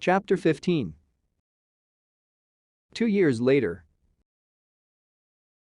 Chapter 15. 2 years later.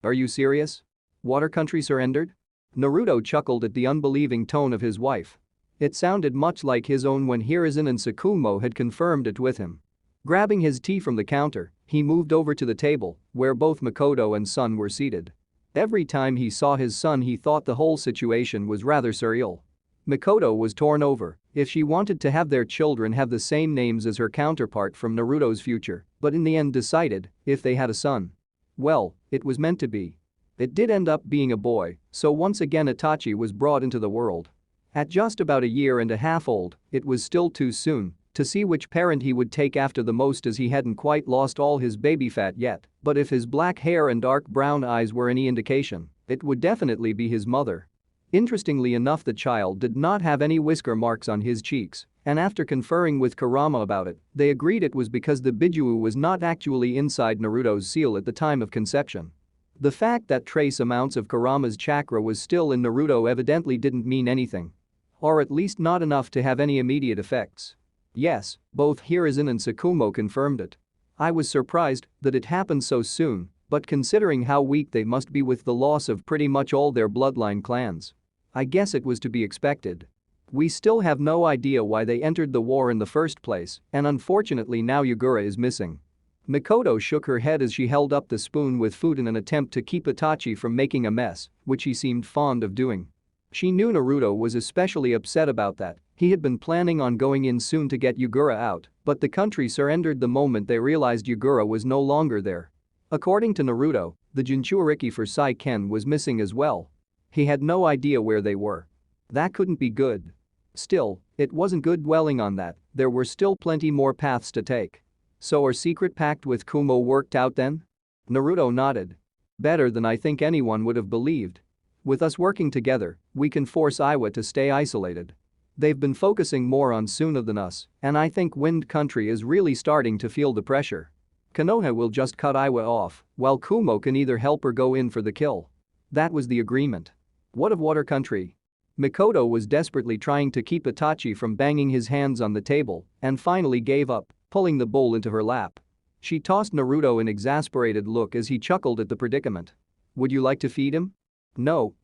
Are you serious? Water country surrendered? Naruto chuckled at the unbelieving tone of his wife. It sounded much like his own when Hiruzen and Tsukumo had confirmed it with him. Grabbing his tea from the counter, he moved over to the table, where both Makoto and Son were seated. Every time he saw his son he thought the whole situation was rather surreal. Makoto was torn over if she wanted to have their children have the same names as her counterpart from Naruto's future, but in the end decided if they had a son. Well, it was meant to be. It did end up being a boy, so once again Itachi was brought into the world. At just about a year and a half old, it was still too soon to see which parent he would take after the most, as he hadn't quite lost all his baby fat yet, but if his black hair and dark brown eyes were any indication, it would definitely be his mother. Interestingly enough, the child did not have any whisker marks on his cheeks, and after conferring with Kurama about it, they agreed it was because the Bidjuu was not actually inside Naruto's seal at the time of conception. The fact that trace amounts of Kurama's chakra was still in Naruto evidently didn't mean anything. Or at least not enough to have any immediate effects. Yes, both Hiruzen and Tsukumo confirmed it. I was surprised that it happened so soon, but considering how weak they must be with the loss of pretty much all their bloodline clans, I guess it was to be expected. We still have no idea why they entered the war in the first place, and unfortunately now Yagura is missing. Makoto shook her head as she held up the spoon with food in an attempt to keep Itachi from making a mess, which he seemed fond of doing. She knew Naruto was especially upset about that. He had been planning on going in soon to get Yagura out, but the country surrendered the moment they realized Yagura was no longer there. According to Naruto, the Jinchuriki for Saiken was missing as well. He had no idea where they were. That couldn't be good. Still, it wasn't good dwelling on that, there were still plenty more paths to take. So our secret pact with Kumo worked out then? Naruto nodded. Better than I think anyone would have believed. With us working together, we can force Iwa to stay isolated. They've been focusing more on Suna than us, and I think Wind Country is really starting to feel the pressure. Konoha will just cut Iwa off, while Kumo can either help or go in for the kill. That was the agreement. What of Water Country? Makoto was desperately trying to keep Itachi from banging his hands on the table and finally gave up, pulling the bowl into her lap. She tossed Naruto an exasperated look as he chuckled at the predicament. Would you like to feed him? No.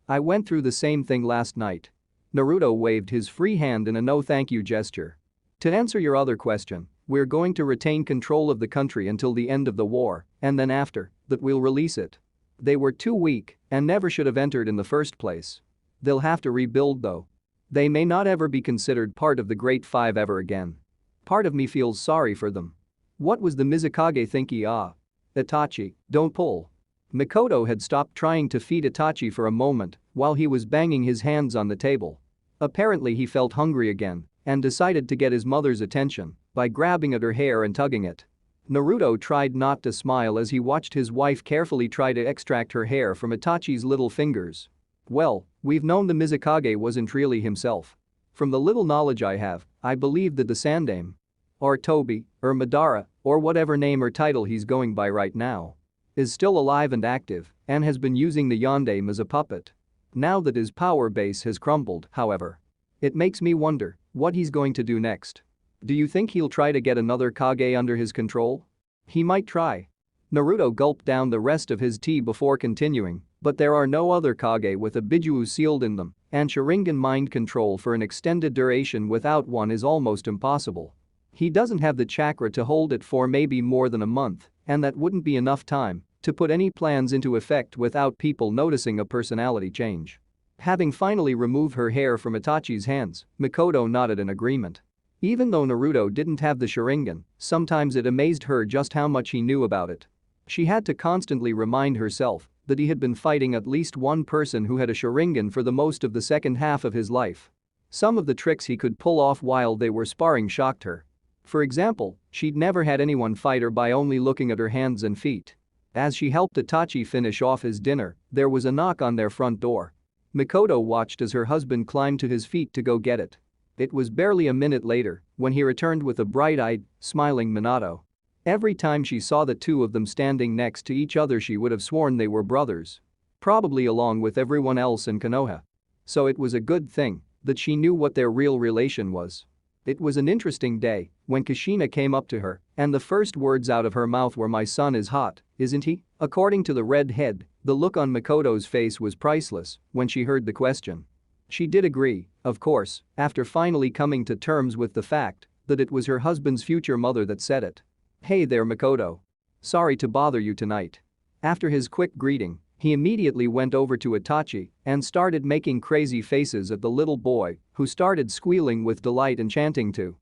I went through the same thing last night. Naruto waved his free hand in a no thank you gesture. To answer your other question, we're going to retain control of the country until the end of the war, and then after that we'll release it. They were too weak and never should have entered in the first place. They'll have to rebuild though. They may not ever be considered part of the Great Five ever again. Part of me feels sorry for them. What was the Mizukage thinking? Itachi, don't pull. Makoto had stopped trying to feed Itachi for a moment while he was banging his hands on the table. Apparently he felt hungry again and decided to get his mother's attention by grabbing at her hair and tugging it. Naruto tried not to smile as he watched his wife carefully try to extract her hair from Itachi's little fingers. Well, we've known the Mizukage wasn't really himself. From the little knowledge I have, I believe that the Sandaime, or Tobi, or Madara, or whatever name or title he's going by right now, is still alive and active and has been using the Yondaime as a puppet. Now that his power base has crumbled, however, it makes me wonder what he's going to do next. Do you think he'll try to get another Kage under his control? He might try. Naruto gulped down the rest of his tea before continuing, but there are no other Kage with a Bidjuu sealed in them, and Sharingan mind control for an extended duration without one is almost impossible. He doesn't have the chakra to hold it for maybe more than a month, and that wouldn't be enough time to put any plans into effect without people noticing a personality change. Having finally removed her hair from Itachi's hands, Makoto nodded in agreement. Even though Naruto didn't have the Sharingan, sometimes it amazed her just how much he knew about it. She had to constantly remind herself that he had been fighting at least one person who had a Sharingan for the most of the second half of his life. Some of the tricks he could pull off while they were sparring shocked her. For example, she'd never had anyone fight her by only looking at her hands and feet. As she helped Itachi finish off his dinner, there was a knock on their front door. Makoto watched as her husband climbed to his feet to go get it. It was barely a minute later when he returned with a bright-eyed, smiling Minato. Every time she saw the two of them standing next to each other she would have sworn they were brothers. Probably along with everyone else in Konoha. So it was a good thing that she knew what their real relation was. It was an interesting day when Kushina came up to her, and the first words out of her mouth were, "My son is hot, isn't he?" According to the redhead, the look on Makoto's face was priceless when she heard the question. She did agree, of course, after finally coming to terms with the fact that it was her husband's future mother that said it. "Hey there, Makoto. Sorry to bother you tonight." After his quick greeting, he immediately went over to Itachi and started making crazy faces at the little boy, who started squealing with delight and chanting to.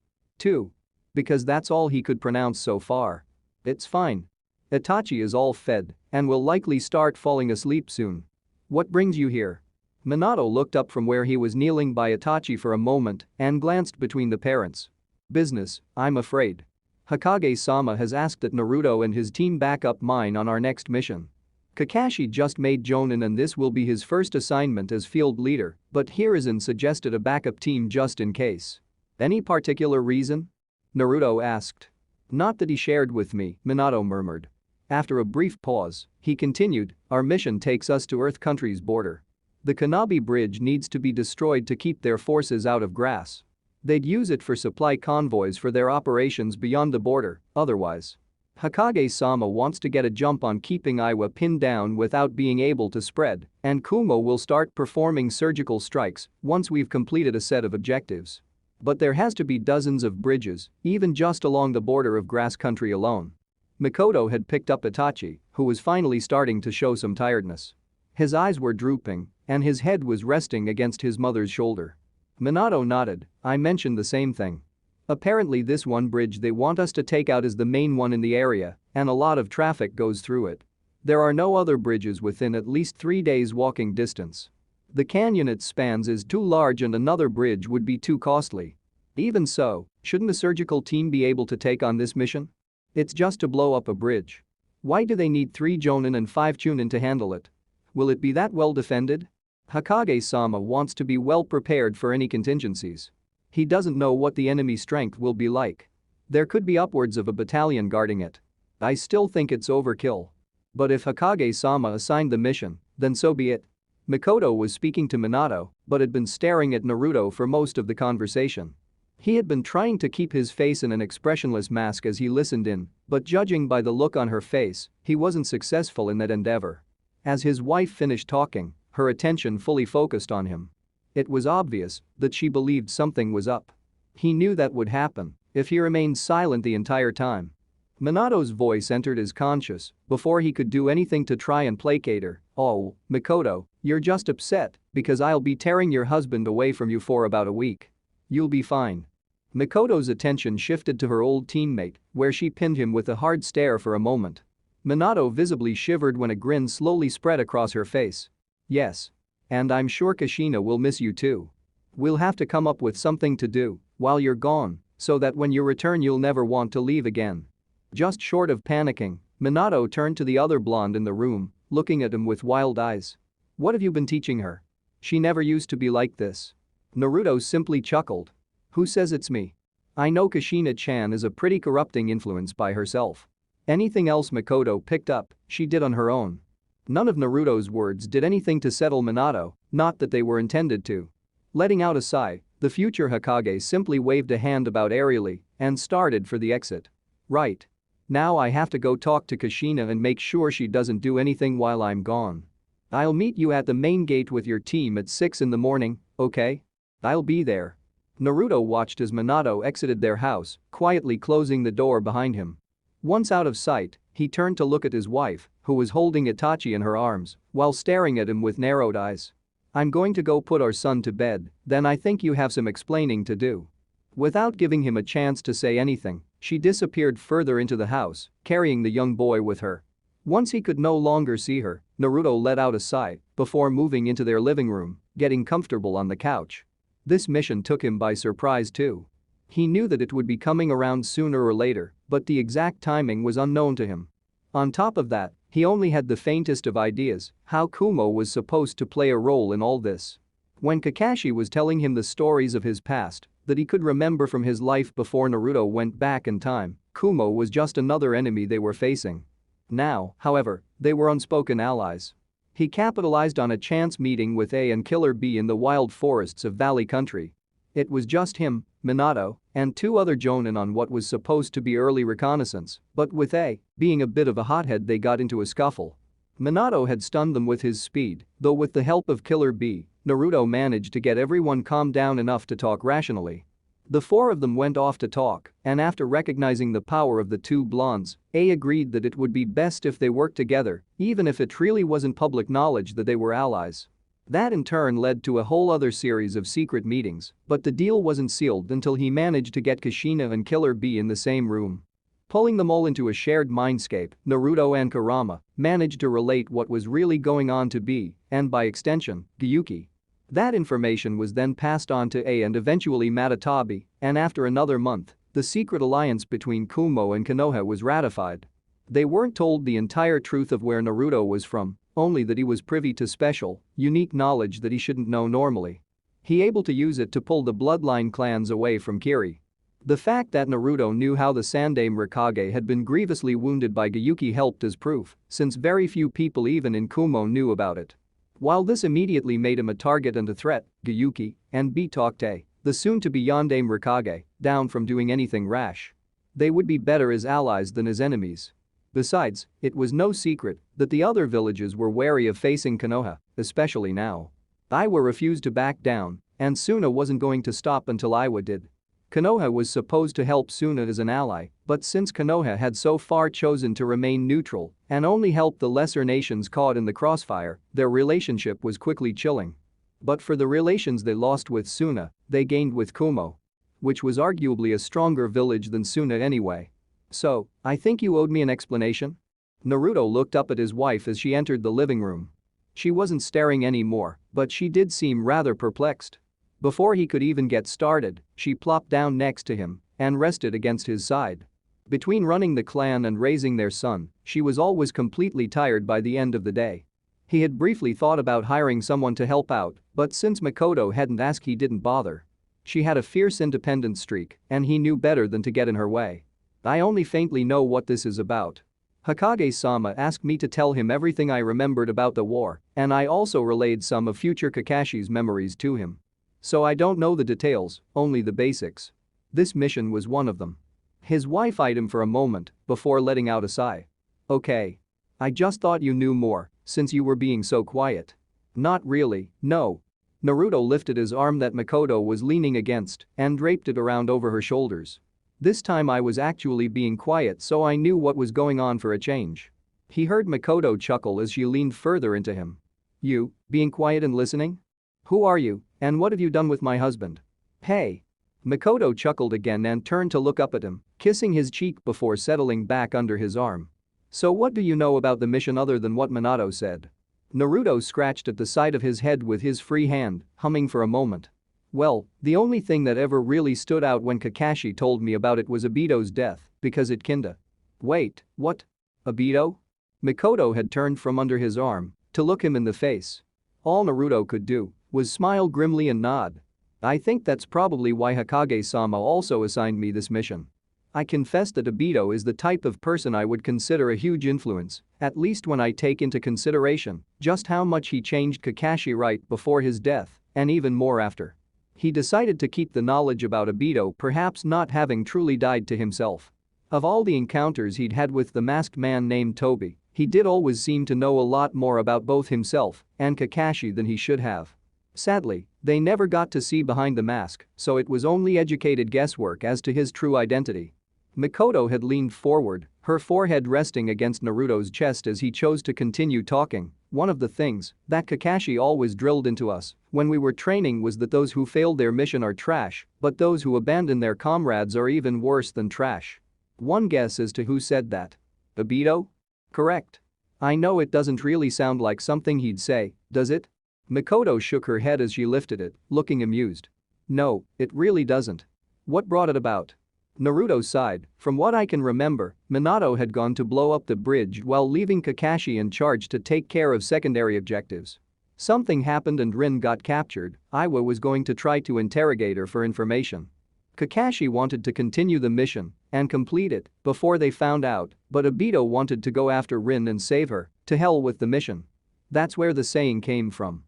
Because that's all he could pronounce so far. "It's fine. Itachi is all fed and will likely start falling asleep soon. What brings you here?" Minato looked up from where he was kneeling by Itachi for a moment and glanced between the parents. "Business, I'm afraid. Hokage-sama has asked that Naruto and his team back up mine on our next mission. Kakashi just made Jonin and this will be his first assignment as field leader, but Hiruzen suggested a backup team just in case." "Any particular reason?" Naruto asked. "Not that he shared with me," Minato murmured. After a brief pause, he continued, "Our mission takes us to Earth Country's border. The Kanabi Bridge needs to be destroyed to keep their forces out of grass. They'd use it for supply convoys for their operations beyond the border, otherwise. Hokage-sama wants to get a jump on keeping Iwa pinned down without being able to spread, and Kumo will start performing surgical strikes once we've completed a set of objectives. But there has to be dozens of bridges, even just along the border of grass country alone." Makoto had picked up Itachi, who was finally starting to show some tiredness. His eyes were drooping, and his head was resting against his mother's shoulder. Minato nodded. "I mentioned the same thing. Apparently this one bridge they want us to take out is the main one in the area, and a lot of traffic goes through it. There are no other bridges within at least 3 days walking distance. The canyon it spans is too large and another bridge would be too costly. Even so, shouldn't a surgical team be able to take on this mission? It's just to blow up a bridge. Why do they need 3 Jonin and 5 Chunin to handle it? Will it be that well defended? Hokage-sama wants to be well prepared for any contingencies. He doesn't know what the enemy strength will be like. There could be upwards of a battalion guarding it. I still think it's overkill. But if Hokage-sama assigned the mission, then so be it." Makoto was speaking to Minato but had been staring at Naruto for most of the conversation. He had been trying to keep his face in an expressionless mask as he listened in, but judging by the look on her face, he wasn't successful in that endeavor. As his wife finished talking, her attention fully focused on him. It was obvious that she believed something was up. He knew that would happen if he remained silent the entire time. Minato's voice entered his conscious before he could do anything to try and placate her. "Oh, Makoto, you're just upset because I'll be tearing your husband away from you for about a week. You'll be fine." Makoto's attention shifted to her old teammate, where she pinned him with a hard stare for a moment. Minato visibly shivered when a grin slowly spread across her face. "Yes. And I'm sure Kushina will miss you too. We'll have to come up with something to do while you're gone so that when you return you'll never want to leave again." Just short of panicking, Minato turned to the other blonde in the room, looking at him with wild eyes. "What have you been teaching her? She never used to be like this." Naruto simply chuckled. "Who says it's me? I know Kushina-chan is a pretty corrupting influence by herself. Anything else Makoto picked up, she did on her own." None of Naruto's words did anything to settle Minato, not that they were intended to. Letting out a sigh, the future Hokage simply waved a hand about aerially and started for the exit. "Right. Now I have to go talk to Kushina and make sure she doesn't do anything while I'm gone. I'll meet you at the main gate with your team at 6 in the morning, okay? I'll be there." Naruto watched as Minato exited their house, quietly closing the door behind him. Once out of sight, he turned to look at his wife, who was holding Itachi in her arms while staring at him with narrowed eyes. "I'm going to go put our son to bed, then I think you have some explaining to do." Without giving him a chance to say anything, she disappeared further into the house, carrying the young boy with her. Once he could no longer see her, Naruto let out a sigh before moving into their living room, getting comfortable on the couch. This mission took him by surprise too. He knew that it would be coming around sooner or later, but the exact timing was unknown to him. On top of that, he only had the faintest of ideas how Kumo was supposed to play a role in all this. When Kakashi was telling him the stories of his past that he could remember from his life before Naruto went back in time, Kumo was just another enemy they were facing. Now, however, they were unspoken allies. He capitalized on a chance meeting with A and Killer B in the wild forests of Valley Country. It was just him, Minato, and two other jonin on what was supposed to be early reconnaissance, but with A being a bit of a hothead they got into a scuffle. Minato had stunned them with his speed, though with the help of Killer B, Naruto managed to get everyone calmed down enough to talk rationally. The four of them went off to talk, and after recognizing the power of the two blondes, A agreed that it would be best if they worked together, even if it really wasn't public knowledge that they were allies. That in turn led to a whole other series of secret meetings, but the deal wasn't sealed until he managed to get Kushina and Killer B in the same room. Pulling them all into a shared mindscape, Naruto and Kurama managed to relate what was really going on to B, and by extension, Gyuki. That information was then passed on to A and eventually Matatabi, and after another month, the secret alliance between Kumo and Konoha was ratified. They weren't told the entire truth of where Naruto was from, only that he was privy to special, unique knowledge that he shouldn't know normally. He able to use it to pull the bloodline clans away from Kiri. The fact that Naruto knew how the Sandaime Raikage had been grievously wounded by Gyuki helped as proof, since very few people even in Kumo knew about it. While this immediately made him a target and a threat, Gyuki and B talked A, the soon-to-be Yondaime Raikage, down from doing anything rash. They would be better as allies than as enemies. Besides, it was no secret that the other villages were wary of facing Konoha, especially now. Iwa refused to back down, and Suna wasn't going to stop until Iwa did. Konoha was supposed to help Suna as an ally, but since Konoha had so far chosen to remain neutral and only help the lesser nations caught in the crossfire, their relationship was quickly chilling. But for the relations they lost with Suna, they gained with Kumo, which was arguably a stronger village than Suna anyway. So, I think you owed me an explanation? Naruto looked up at his wife as she entered the living room. She wasn't staring anymore, but she did seem rather perplexed. Before he could even get started, she plopped down next to him and rested against his side. Between running the clan and raising their son, she was always completely tired by the end of the day. He had briefly thought about hiring someone to help out, but since Makoto hadn't asked he didn't bother. She had a fierce independent streak, and he knew better than to get in her way. I only faintly know what this is about. Hokage-sama asked me to tell him everything I remembered about the war, and I also relayed some of future Kakashi's memories to him. So I don't know the details, only the basics. This mission was one of them. His wife eyed him for a moment before letting out a sigh. Okay. I just thought you knew more, since you were being so quiet. Not really, no. Naruto lifted his arm that Makoto was leaning against and draped it around over her shoulders. This time I was actually being quiet so I knew what was going on for a change. He heard Makoto chuckle as she leaned further into him. You, being quiet and listening? Who are you, and what have you done with my husband? Hey. Makoto chuckled again and turned to look up at him, kissing his cheek before settling back under his arm. So what do you know about the mission other than what Minato said? Naruto scratched at the side of his head with his free hand, humming for a moment. Well, the only thing that ever really stood out when Kakashi told me about it was Obito's death, because it kinda. Wait, what? Obito? Makoto had turned from under his arm to look him in the face. All Naruto could do was smile grimly and nod. I think that's probably why Hokage-sama also assigned me this mission. I confess that Obito is the type of person I would consider a huge influence, at least when I take into consideration just how much he changed Kakashi right before his death, and even more after. He decided to keep the knowledge about Obito, perhaps not having truly died to himself. Of all the encounters he'd had with the masked man named Toby, he did always seem to know a lot more about both himself and Kakashi than he should have. Sadly, they never got to see behind the mask, so it was only educated guesswork as to his true identity. Makoto had leaned forward, her forehead resting against Naruto's chest as he chose to continue talking. One of the things that Kakashi always drilled into us when we were training was that those who failed their mission are trash, but those who abandon their comrades are even worse than trash. One guess as to who said that? Obito? Correct. I know it doesn't really sound like something he'd say, does it? Makoto shook her head as she lifted it, looking amused. No, it really doesn't. What brought it about? Naruto sighed. From what I can remember, Minato had gone to blow up the bridge while leaving Kakashi in charge to take care of secondary objectives. Something happened and Rin got captured. Iwa was going to try to interrogate her for information. Kakashi wanted to continue the mission and complete it before they found out, but Obito wanted to go after Rin and save her. To hell with the mission. That's where the saying came from.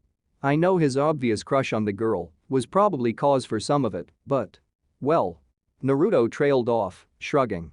I know his obvious crush on the girl was probably cause for some of it, but… well. Naruto trailed off, shrugging.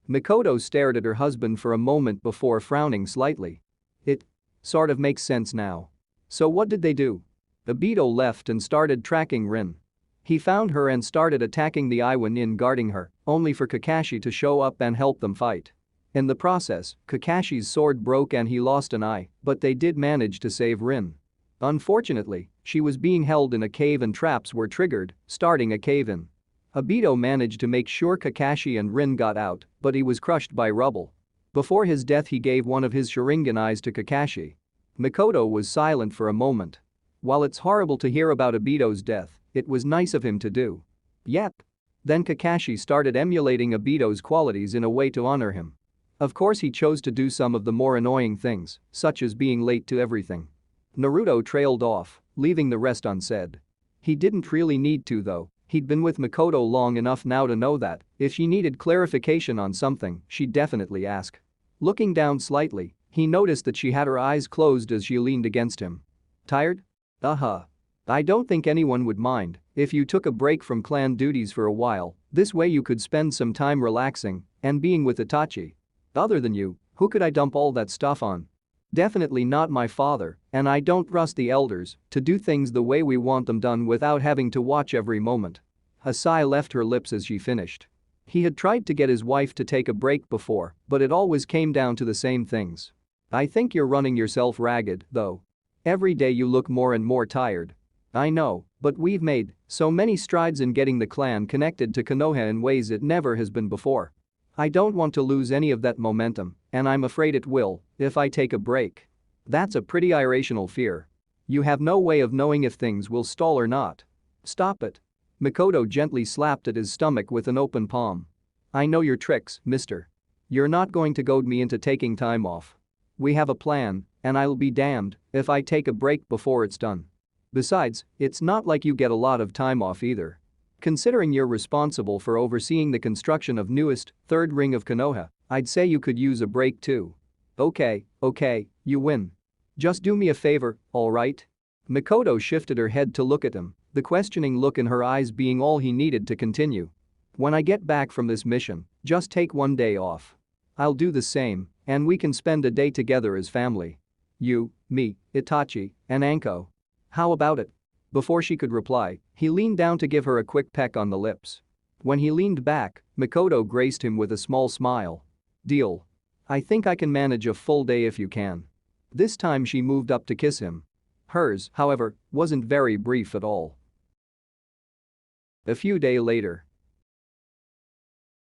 Mikoto stared at her husband for a moment before frowning slightly. It sort of makes sense now. So what did they do? Obito left and started tracking Rin. He found her and started attacking the Iwan Inn guarding her, only for Kakashi to show up and help them fight. In the process, Kakashi's sword broke and he lost an eye, but they did manage to save Rin. Unfortunately, she was being held in a cave and traps were triggered, starting a cave-in. Obito managed to make sure Kakashi and Rin got out, but he was crushed by rubble. Before his death he gave one of his Sharingan eyes to Kakashi. Mikoto was silent for a moment. While it's horrible to hear about Obito's death, it was nice of him to do. Yep. Then Kakashi started emulating Obito's qualities in a way to honor him. Of course he chose to do some of the more annoying things, such as being late to everything. Naruto trailed off, leaving the rest unsaid. He didn't really need to though, he'd been with Mikoto long enough now to know that if she needed clarification on something, she'd definitely ask. Looking down slightly, he noticed that she had her eyes closed as she leaned against him. Tired? I don't think anyone would mind if you took a break from clan duties for a while, this way you could spend some time relaxing and being with Itachi. Other than you, who could I dump all that stuff on? Definitely not my father, and I don't trust the elders to do things the way we want them done without having to watch every moment. A sigh left her lips as she finished. He had tried to get his wife to take a break before, but it always came down to the same things. I think you're running yourself ragged, though. Every day you look more and more tired. I know, but we've made so many strides in getting the clan connected to Konoha in ways it never has been before. I don't want to lose any of that momentum, and I'm afraid it will if I take a break. That's a pretty irrational fear. You have no way of knowing if things will stall or not. Stop it. Mikoto gently slapped at his stomach with an open palm. I know your tricks, mister. You're not going to goad me into taking time off. We have a plan, and I'll be damned if I take a break before it's done. Besides, it's not like you get a lot of time off either. Considering you're responsible for overseeing the construction of newest, third ring of Konoha, I'd say you could use a break too. Okay, you win. Just do me a favor, alright? Mikoto shifted her head to look at him, the questioning look in her eyes being all he needed to continue. When I get back from this mission, just take one day off. I'll do the same, and we can spend a day together as family. You, me, Itachi, and Anko. How about it? Before she could reply, he leaned down to give her a quick peck on the lips. When he leaned back, Mikoto graced him with a small smile. Deal. I think I can manage a full day if you can. This time she moved up to kiss him. Hers, however, wasn't very brief at all. A few days later.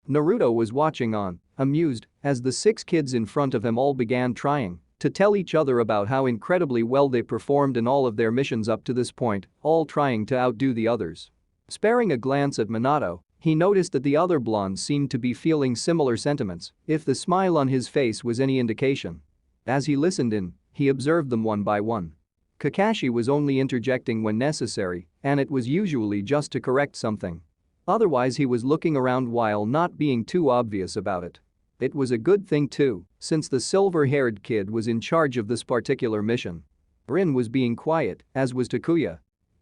Naruto was watching on, amused, as the 6 kids in front of him all began trying to tell each other about how incredibly well they performed in all of their missions up to this point, all trying to outdo the others. Sparing a glance at Minato, he noticed that the other blondes seemed to be feeling similar sentiments, if the smile on his face was any indication. As he listened in, he observed them one by one. Kakashi was only interjecting when necessary, and it was usually just to correct something. Otherwise he was looking around while not being too obvious about it. It was a good thing too, since the silver-haired kid was in charge of this particular mission. Rin was being quiet, as was Takuya.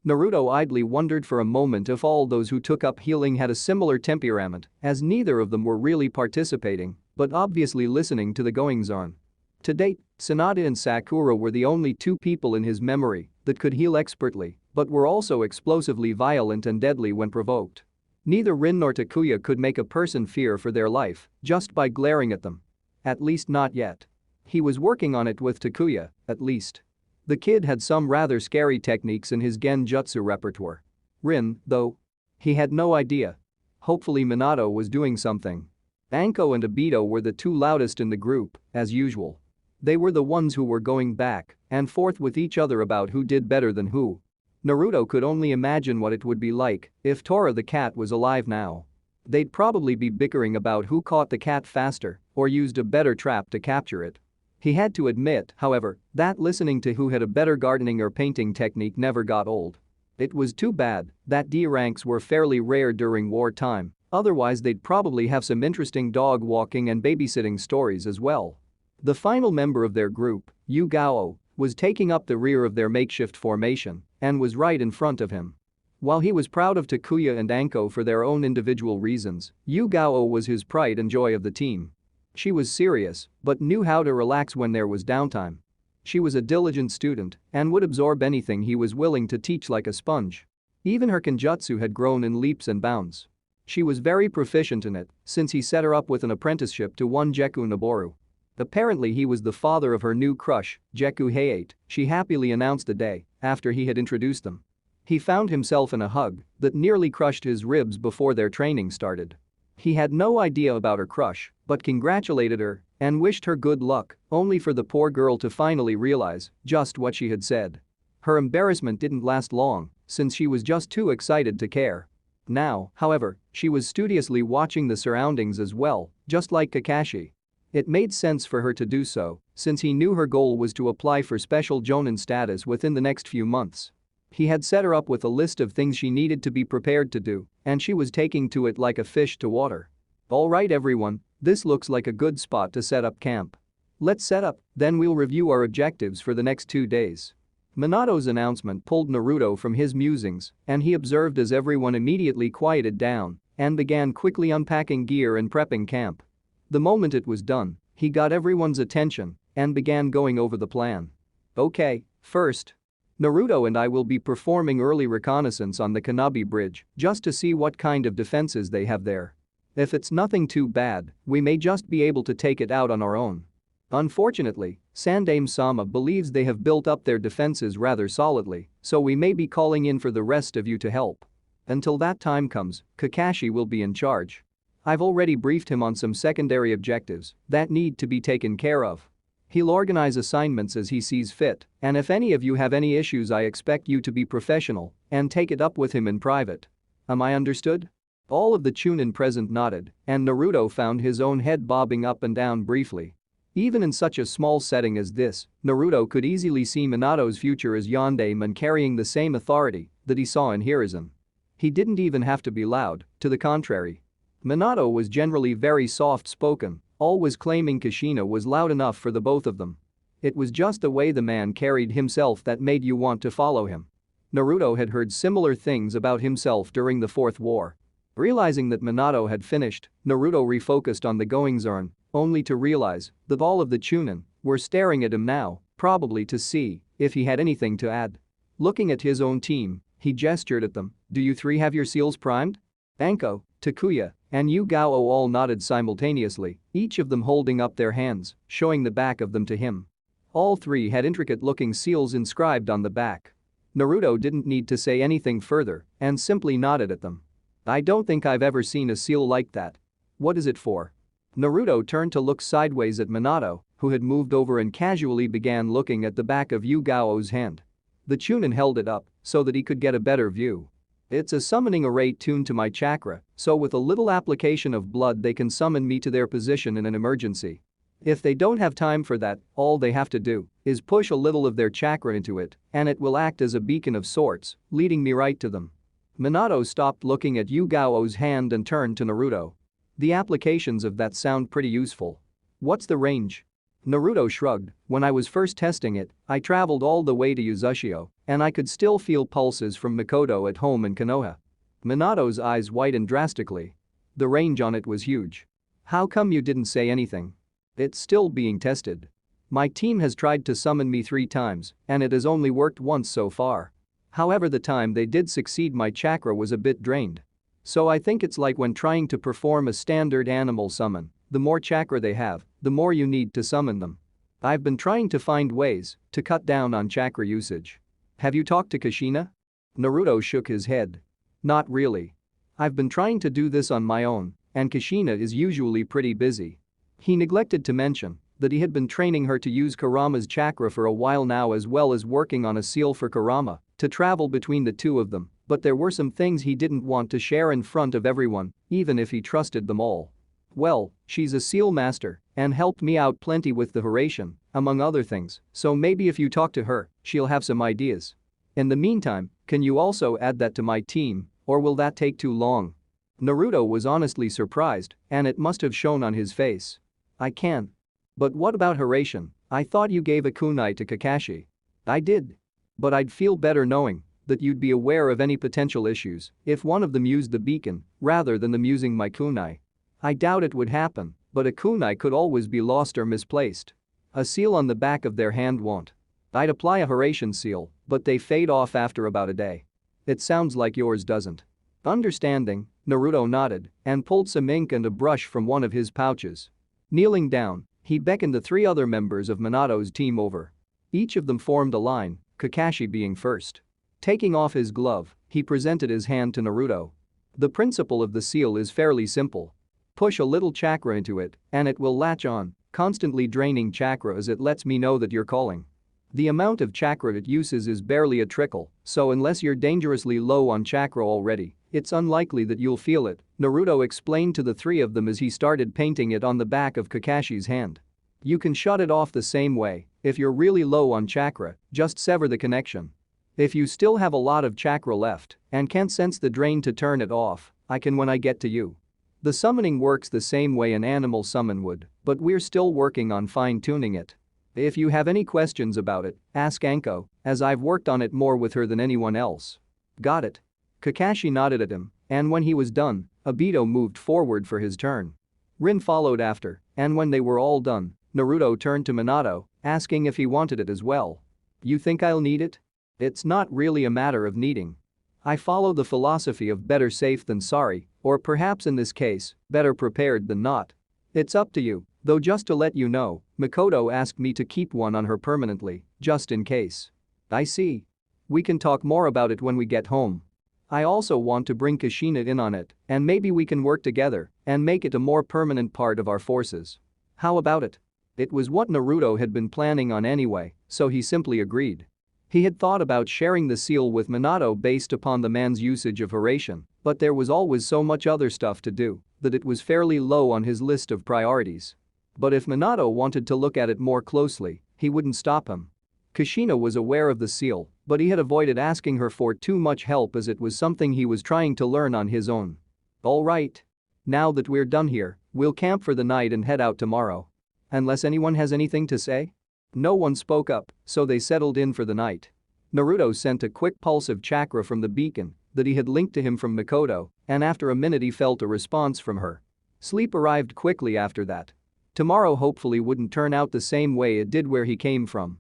Naruto idly wondered for a moment if all those who took up healing had a similar temperament, as neither of them were really participating, but obviously listening to the goings-on. To date, Sanada and Sakura were the only 2 people in his memory that could heal expertly, but were also explosively violent and deadly when provoked. Neither Rin nor Takuya could make a person fear for their life just by glaring at them. At least not yet. He was working on it with Takuya, at least. The kid had some rather scary techniques in his genjutsu repertoire. Rin, though? He had no idea. Hopefully Minato was doing something. Anko and Obito were the 2 loudest in the group, as usual. They were the ones who were going back and forth with each other about who did better than who. Naruto could only imagine what it would be like if Tora the cat was alive now. They'd probably be bickering about who caught the cat faster or used a better trap to capture it. He had to admit, however, that listening to who had a better gardening or painting technique never got old. It was too bad that D ranks were fairly rare during wartime, otherwise they'd probably have some interesting dog walking and babysitting stories as well. The final member of their group, Yugao, was taking up the rear of their makeshift formation and was right in front of him. While he was proud of Takuya and Anko for their own individual reasons, Yugao was his pride and joy of the team. She was serious, but knew how to relax when there was downtime. She was a diligent student and would absorb anything he was willing to teach like a sponge. Even her kenjutsu had grown in leaps and bounds. She was very proficient in it since he set her up with an apprenticeship to one Jeku Noboru. Apparently he was the father of her new crush, Jeku Hayate, she happily announced the day after he had introduced them. He found himself in a hug that nearly crushed his ribs before their training started. He had no idea about her crush, but congratulated her and wished her good luck, only for the poor girl to finally realize just what she had said. Her embarrassment didn't last long, since she was just too excited to care. Now, however, she was studiously watching the surroundings as well, just like Kakashi. It made sense for her to do so, since he knew her goal was to apply for special Jonin status within the next few months. He had set her up with a list of things she needed to be prepared to do, and she was taking to it like a fish to water. Alright everyone, this looks like a good spot to set up camp. Let's set up, then we'll review our objectives for the next 2 days. Minato's announcement pulled Naruto from his musings, and he observed as everyone immediately quieted down and began quickly unpacking gear and prepping camp. The moment it was done, he got everyone's attention and began going over the plan. Okay, first, Naruto and I will be performing early reconnaissance on the Kanabi Bridge just to see what kind of defenses they have there. If it's nothing too bad, we may just be able to take it out on our own. Unfortunately, Sandaime-sama believes they have built up their defenses rather solidly, so we may be calling in for the rest of you to help. Until that time comes, Kakashi will be in charge. I've already briefed him on some secondary objectives that need to be taken care of. He'll organize assignments as he sees fit, and if any of you have any issues I expect you to be professional and take it up with him in private. Am I understood? All of the Chunin present nodded, and Naruto found his own head bobbing up and down briefly. Even in such a small setting as this, Naruto could easily see Minato's future as Yondaime carrying the same authority that he saw in Hiruzen. He didn't even have to be loud, to the contrary. Minato was generally very soft-spoken, always claiming Kushina was loud enough for the both of them. It was just the way the man carried himself that made you want to follow him. Naruto had heard similar things about himself during the Fourth War. Realizing that Minato had finished, Naruto refocused on the goings-on, only to realize that all of the Chunin were staring at him now, probably to see if he had anything to add. Looking at his own team, he gestured at them. Do you three have your seals primed? Anko, Takuya, and Yugao all nodded simultaneously, each of them holding up their hands, showing the back of them to him. All three had intricate-looking seals inscribed on the back. Naruto didn't need to say anything further and simply nodded at them. I don't think I've ever seen a seal like that. What is it for? Naruto turned to look sideways at Minato, who had moved over and casually began looking at the back of Yugao's hand. The Chunin held it up so that he could get a better view. It's a summoning array tuned to my chakra, so with a little application of blood they can summon me to their position in an emergency. If they don't have time for that, all they have to do is push a little of their chakra into it, and it will act as a beacon of sorts, leading me right to them. Minato stopped looking at Yugao's hand and turned to Naruto. The applications of that sound pretty useful. What's the range? Naruto shrugged. When I was first testing it, I traveled all the way to Uzushio, and I could still feel pulses from Mikoto at home in Konoha. Minato's eyes widened drastically. The range on it was huge. How come you didn't say anything? It's still being tested. My team has tried to summon me 3 times, and it has only worked once so far. However, the time they did succeed, my chakra was a bit drained. So I think it's like when trying to perform a standard animal summon, the more chakra they have, the more you need to summon them. I've been trying to find ways to cut down on chakra usage. Have you talked to Kushina? Naruto shook his head. Not really. I've been trying to do this on my own, and Kushina is usually pretty busy. He neglected to mention that he had been training her to use Kurama's chakra for a while now, as well as working on a seal for Kurama to travel between the two of them, but there were some things he didn't want to share in front of everyone, even if he trusted them all. Well, she's a seal master and helped me out plenty with the Hiraishin, among other things, so maybe if you talk to her, she'll have some ideas. In the meantime, can you also add that to my team, or will that take too long? Naruto was honestly surprised, and it must have shown on his face. I can. But what about Hiraishin? I thought you gave a kunai to Kakashi. I did. But I'd feel better knowing that you'd be aware of any potential issues if one of them used the beacon rather than them using my kunai. I doubt it would happen, but a kunai could always be lost or misplaced. A seal on the back of their hand won't. I'd apply a Horatian seal, but they fade off after about a day. It sounds like yours doesn't. Understanding, Naruto nodded and pulled some ink and a brush from one of his pouches. Kneeling down, he beckoned the 3 other members of Minato's team over. Each of them formed a line, Kakashi being first. Taking off his glove, he presented his hand to Naruto. The principle of the seal is fairly simple. Push a little chakra into it, and it will latch on, constantly draining chakra as it lets me know that you're calling. The amount of chakra it uses is barely a trickle, so unless you're dangerously low on chakra already, it's unlikely that you'll feel it, Naruto explained to the 3 of them as he started painting it on the back of Kakashi's hand. You can shut it off the same way. If you're really low on chakra, just sever the connection. If you still have a lot of chakra left and can't sense the drain to turn it off, I can when I get to you. The summoning works the same way an animal summon would, but we're still working on fine-tuning it. If you have any questions about it, ask Anko, as I've worked on it more with her than anyone else. Got it? Kakashi nodded at him, and when he was done, Obito moved forward for his turn. Rin followed after, and when they were all done, Naruto turned to Minato, asking if he wanted it as well. You think I'll need it? It's not really a matter of needing. I follow the philosophy of better safe than sorry, or perhaps in this case, better prepared than not. It's up to you, though just to let you know, Mikoto asked me to keep one on her permanently, just in case. I see. We can talk more about it when we get home. I also want to bring Kushina in on it, and maybe we can work together and make it a more permanent part of our forces. How about it? It was what Naruto had been planning on anyway, so he simply agreed. He had thought about sharing the seal with Minato based upon the man's usage of Horatian, but there was always so much other stuff to do that it was fairly low on his list of priorities. But if Minato wanted to look at it more closely, he wouldn't stop him. Kushina was aware of the seal, but he had avoided asking her for too much help as it was something he was trying to learn on his own. All right. Now that we're done here, we'll camp for the night and head out tomorrow. Unless anyone has anything to say? No one spoke up, so they settled in for the night. Naruto sent a quick pulse of chakra from the beacon that he had linked to him from Mikoto, and after a minute he felt a response from her. Sleep arrived quickly after that. Tomorrow hopefully wouldn't turn out the same way it did where he came from.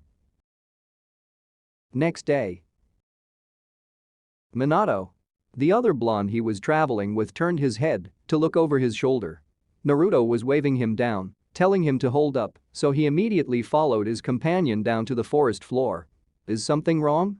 Next day. Minato. The other blonde he was traveling with turned his head to look over his shoulder. Naruto was waving him down, telling him to hold up, so he immediately followed his companion down to the forest floor. Is something wrong?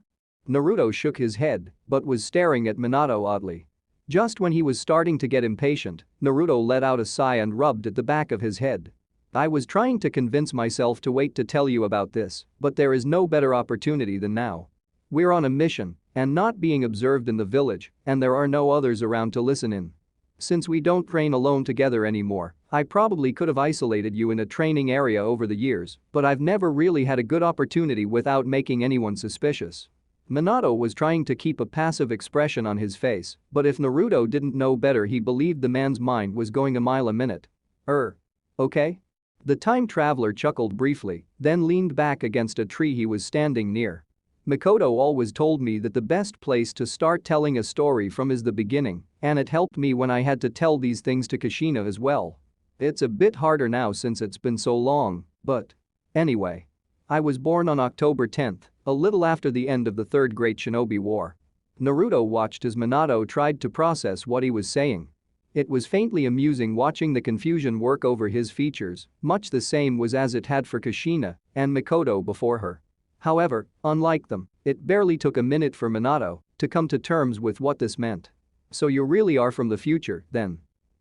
Naruto shook his head but was staring at Minato oddly. Just when he was starting to get impatient, Naruto let out a sigh and rubbed at the back of his head. I was trying to convince myself to wait to tell you about this, but there is no better opportunity than now. We're on a mission and not being observed in the village, and there are no others around to listen in. Since we don't train alone together anymore, I probably could have isolated you in a training area over the years, but I've never really had a good opportunity without making anyone suspicious. Minato was trying to keep a passive expression on his face, but if Naruto didn't know better, he believed the man's mind was going a mile a minute. Okay? The time traveler chuckled briefly, then leaned back against a tree he was standing near. Mikoto always told me that the best place to start telling a story from is the beginning, and it helped me when I had to tell these things to Kushina as well. It's a bit harder now since it's been so long, but anyway. I was born on October 10th, a little after the end of the Third Great Shinobi War. Naruto watched as Minato tried to process what he was saying. It was faintly amusing watching the confusion work over his features, much the same was as it had for Kushina and Mikoto before her. However, unlike them, it barely took a minute for Minato to come to terms with what this meant. So you really are from the future, then?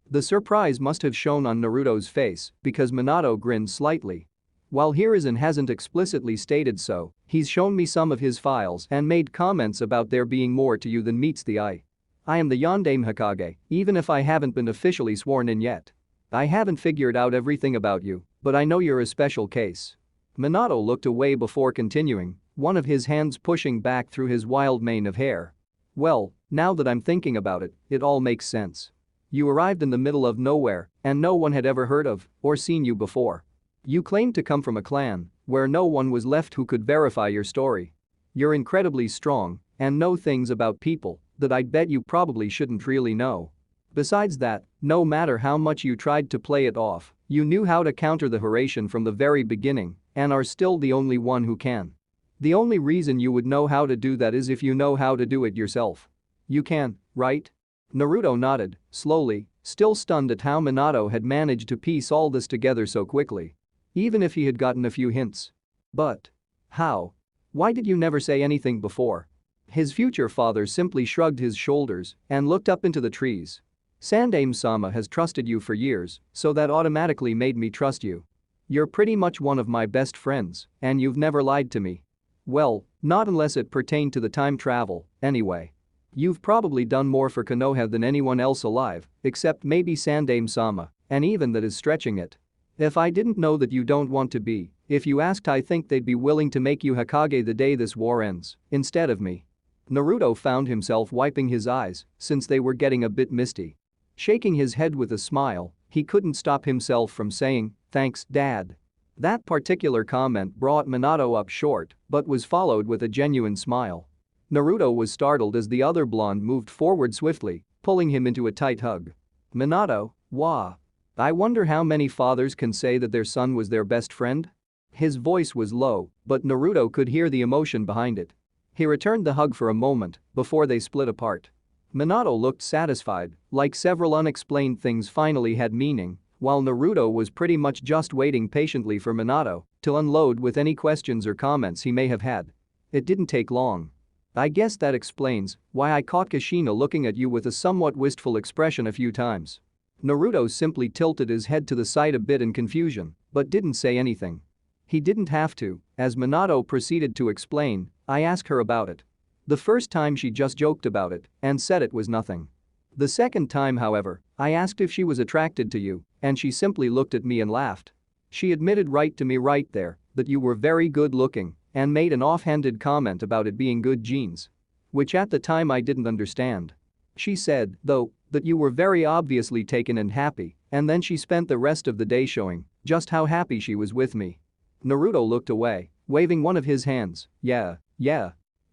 The surprise must have shown on Naruto's face because Minato grinned slightly. While Hiruzen hasn't explicitly stated so, he's shown me some of his files and made comments about there being more to you than meets the eye. I am the Yondaime Hokage, even if I haven't been officially sworn in yet. I haven't figured out everything about you, but I know you're a special case. Minato looked away before continuing, one of his hands pushing back through his wild mane of hair. Well, now that I'm thinking about it, it all makes sense. You arrived in the middle of nowhere, and no one had ever heard of or seen you before. You claimed to come from a clan where no one was left who could verify your story. You're incredibly strong, and know things about people that I'd bet you probably shouldn't really know. Besides that, no matter how much you tried to play it off, you knew how to counter the Horatian from the very beginning and are still the only one who can. The only reason you would know how to do that is if you know how to do it yourself. You can, right? Naruto nodded, slowly, still stunned at how Minato had managed to piece all this together so quickly. Even if he had gotten a few hints. But how? Why did you never say anything before? His future father simply shrugged his shoulders and looked up into the trees. Sandaime-sama has trusted you for years, so that automatically made me trust you. You're pretty much one of my best friends, and you've never lied to me. Well, not unless it pertained to the time travel, anyway. You've probably done more for Konoha than anyone else alive, except maybe Sandaime-sama, and even that is stretching it. If I didn't know that you don't want to be, if you asked, I think they'd be willing to make you Hokage the day this war ends, instead of me. Naruto found himself wiping his eyes since they were getting a bit misty. Shaking his head with a smile, he couldn't stop himself from saying, "Thanks, Dad." That particular comment brought Minato up short but was followed with a genuine smile. Naruto was startled as the other blonde moved forward swiftly, pulling him into a tight hug. "Minato, wah. I wonder how many fathers can say that their son was their best friend?" His voice was low, but Naruto could hear the emotion behind it. He returned the hug for a moment before they split apart. Minato looked satisfied, like several unexplained things finally had meaning, while Naruto was pretty much just waiting patiently for Minato to unload with any questions or comments he may have had. It didn't take long. "I guess that explains why I caught Kushina looking at you with a somewhat wistful expression a few times." Naruto simply tilted his head to the side a bit in confusion, but didn't say anything. He didn't have to, as Minato proceeded to explain, "I asked her about it. The first time she just joked about it and said it was nothing. The second time, however, I asked if she was attracted to you, and she simply looked at me and laughed. She admitted right to me right there that you were very good looking and made an offhanded comment about it being good genes. Which at the time I didn't understand. She said, though, that you were very obviously taken and happy, and then she spent the rest of the day showing just how happy she was with me." Naruto looked away, waving one of his hands. Yeah.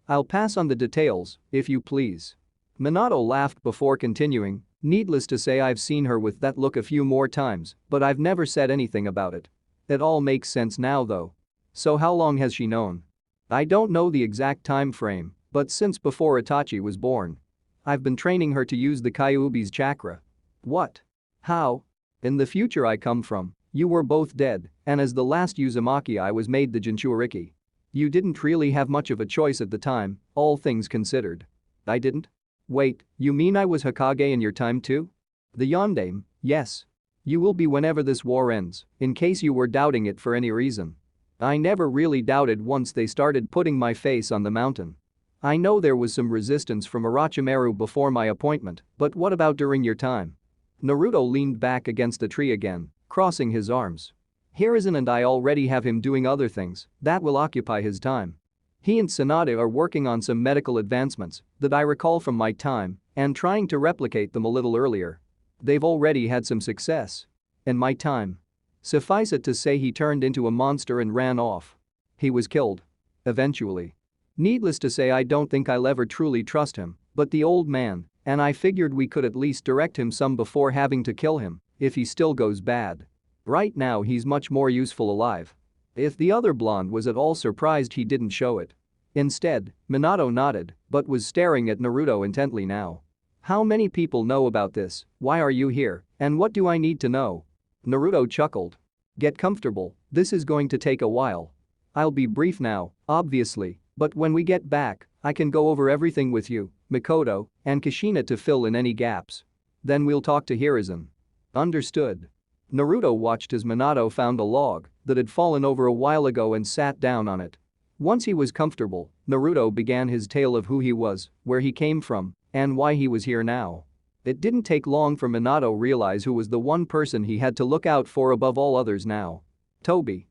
I'll pass on the details, if you please." Minato laughed before continuing, "Needless to say, I've seen her with that look a few more times, but I've never said anything about it. It all makes sense now though. So how long has she known?" "I don't know the exact time frame, but since before Itachi was born. I've been training her to use the Kyuubi's chakra." "What? How? In the future I come from, you were both dead, and as the last Uzumaki I was made the Jinchuriki. You didn't really have much of a choice at the time, all things considered." "I didn't? Wait, you mean I was Hokage in your time too?" "The Yondaime, yes. You will be whenever this war ends, in case you were doubting it for any reason. I never really doubted once they started putting my face on the mountain. I know there was some resistance from Orochimaru before my appointment, but what about during your time?" Naruto leaned back against the tree again, crossing his arms. "Hiruzen and I already have him doing other things that will occupy his time. He and Sanada are working on some medical advancements that I recall from my time and trying to replicate them a little earlier. They've already had some success. In my time. Suffice it to say, he turned into a monster and ran off. He was killed. Eventually. Needless to say, I don't think I'll ever truly trust him, but the old man, and I figured we could at least direct him some before having to kill him if he still goes bad. Right now he's much more useful alive." If the other blonde was at all surprised, he didn't show it. Instead, Minato nodded but was staring at Naruto intently now. "How many people know about this? Why are you here? And what do I need to know?" Naruto chuckled. "Get comfortable, this is going to take a while. I'll be brief now, obviously, but when we get back, I can go over everything with you, Mikoto, and Kushina to fill in any gaps. Then we'll talk to Hiruzen." "Understood." Naruto watched as Minato found a log that had fallen over a while ago and sat down on it. Once he was comfortable, Naruto began his tale of who he was, where he came from, and why he was here now. It didn't take long for Minato realize who was the one person he had to look out for above all others now. Toby.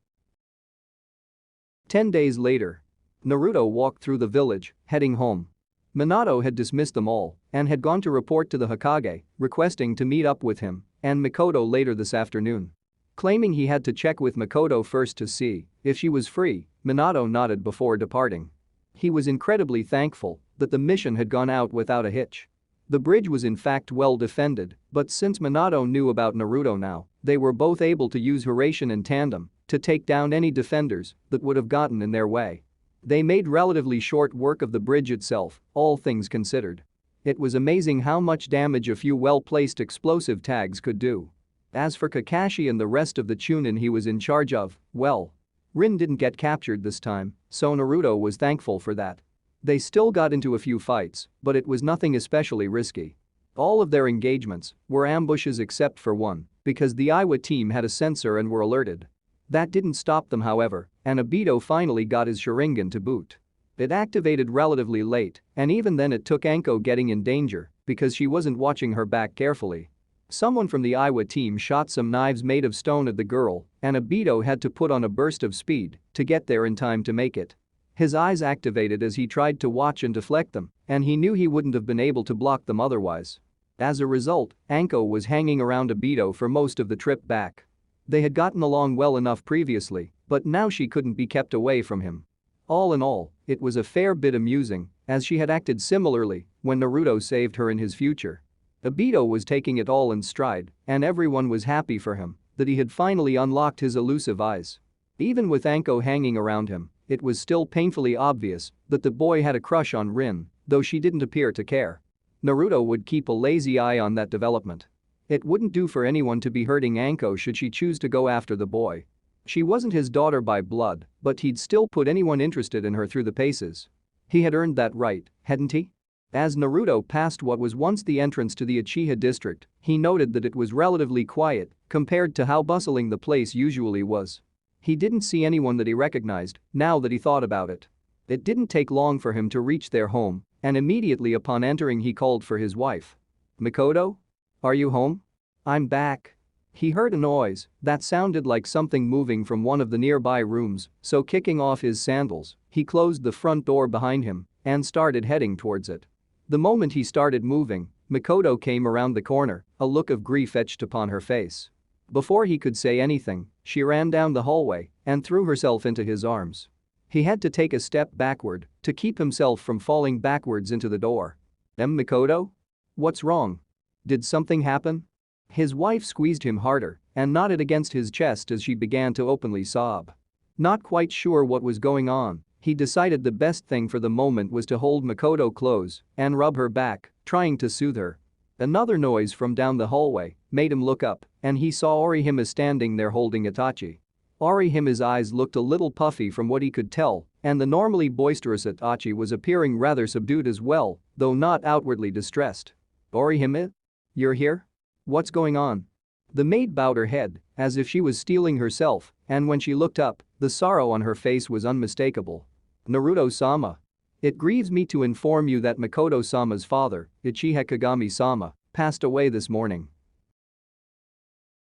10 days later. Naruto walked through the village, heading home. Minato had dismissed them all and had gone to report to the Hokage, requesting to meet up with him and Mikoto later this afternoon. Claiming he had to check with Mikoto first to see if she was free, Minato nodded before departing. He was incredibly thankful that the mission had gone out without a hitch. The bridge was in fact well defended, but since Minato knew about Naruto now, they were both able to use Hiraishin in tandem to take down any defenders that would have gotten in their way. They made relatively short work of the bridge itself, all things considered. It was amazing how much damage a few well-placed explosive tags could do. As for Kakashi and the rest of the Chunin he was in charge of, well, Rin didn't get captured this time, so Naruto was thankful for that. They still got into a few fights, but it was nothing especially risky. All of their engagements were ambushes except for one, because the Iwa team had a sensor and were alerted. That didn't stop them however, and Obito finally got his Sharingan to boot. It activated relatively late, and even then it took Anko getting in danger because she wasn't watching her back carefully. Someone from the Iwa team shot some knives made of stone at the girl, and Obito had to put on a burst of speed to get there in time to make it. His eyes activated as he tried to watch and deflect them, and he knew he wouldn't have been able to block them otherwise. As a result, Anko was hanging around Obito for most of the trip back. They had gotten along well enough previously, but now she couldn't be kept away from him. All in all, it was a fair bit amusing, as she had acted similarly when Naruto saved her in his future. Obito was taking it all in stride, and everyone was happy for him that he had finally unlocked his elusive eyes. Even with Anko hanging around him, it was still painfully obvious that the boy had a crush on Rin, though she didn't appear to care. Naruto would keep a lazy eye on that development. It wouldn't do for anyone to be hurting Anko should she choose to go after the boy. She wasn't his daughter by blood, but he'd still put anyone interested in her through the paces. He had earned that right, hadn't he? As Naruto passed what was once the entrance to the Uchiha district, he noted that it was relatively quiet compared to how bustling the place usually was. He didn't see anyone that he recognized, now that he thought about it. It didn't take long for him to reach their home, and immediately upon entering he called for his wife. "Mikoto? Are you home? I'm back." He heard a noise that sounded like something moving from one of the nearby rooms, so kicking off his sandals, he closed the front door behind him and started heading towards it. The moment he started moving, Mikoto came around the corner, a look of grief etched upon her face. Before he could say anything, she ran down the hallway and threw herself into his arms. He had to take a step backward to keep himself from falling backwards into the door. Mikoto? What's wrong? Did something happen?" His wife squeezed him harder and nodded against his chest as she began to openly sob. Not quite sure what was going on, he decided the best thing for the moment was to hold Mikoto close and rub her back, trying to soothe her. Another noise from down the hallway made him look up, and he saw Orihime standing there holding Itachi. Orihime's eyes looked a little puffy from what he could tell, and the normally boisterous Itachi was appearing rather subdued as well, though not outwardly distressed. "Orihime? You're here? What's going on?" The maid bowed her head as if she was steeling herself, and when she looked up, the sorrow on her face was unmistakable. "Naruto-sama. It grieves me to inform you that Mikoto-sama's father, Uchiha Kagami-sama, passed away this morning."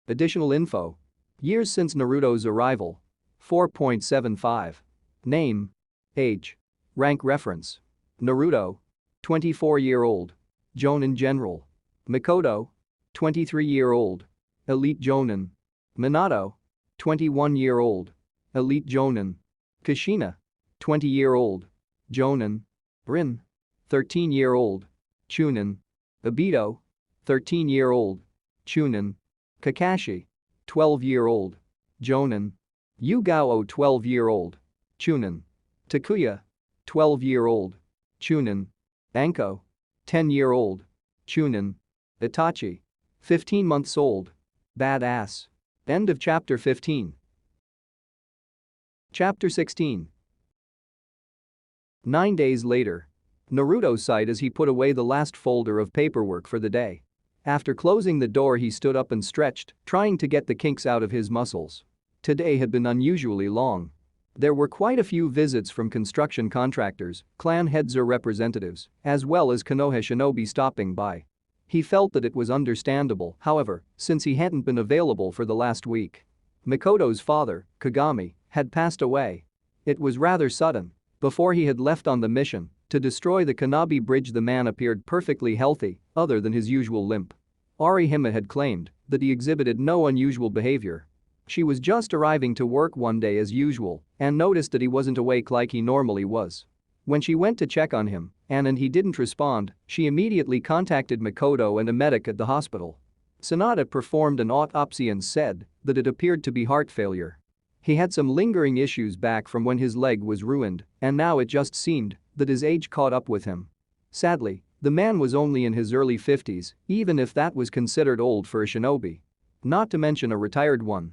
Additional info. Years since Naruto's arrival. 4.75. Name. Age. Rank reference. Naruto. 24-year-old. Jonin General. Mikoto. 23-year-old. Elite Jonin. Minato. 21-year-old. Elite Jonin. Kushina. 20-year-old. Jonin. Rin. 13-year-old. Chunin. Obito. 13-year-old. Chunin. Kakashi. 12-year-old. Jonin. Yugao 12-year-old. Chunin. Takuya. 12-year-old. Chunin. Anko. 10-year-old. Chunin. Itachi. 15 months old. Badass. End of chapter 15. Chapter 16. 9 days later. Naruto sighed as he put away the last folder of paperwork for the day. After closing the door he stood up and stretched, trying to get the kinks out of his muscles. Today had been unusually long. There were quite a few visits from construction contractors, clan heads or representatives, as well as Konoha shinobi stopping by. He felt that it was understandable, however, since he hadn't been available for the last week. Mikoto's father, Kagami, had passed away. It was rather sudden. Before he had left on the mission to destroy the Kanabi Bridge, the man appeared perfectly healthy, other than his usual limp. Orihime had claimed that he exhibited no unusual behavior. She was just arriving to work one day as usual and noticed that he wasn't awake like he normally was. When she went to check on him and he didn't respond, she immediately contacted Makoto and a medic at the hospital. Sanada performed an autopsy and said that it appeared to be heart failure. He had some lingering issues back from when his leg was ruined, and now it just seemed that his age caught up with him. Sadly, the man was only in his early 50s, even if that was considered old for a shinobi. Not to mention a retired one.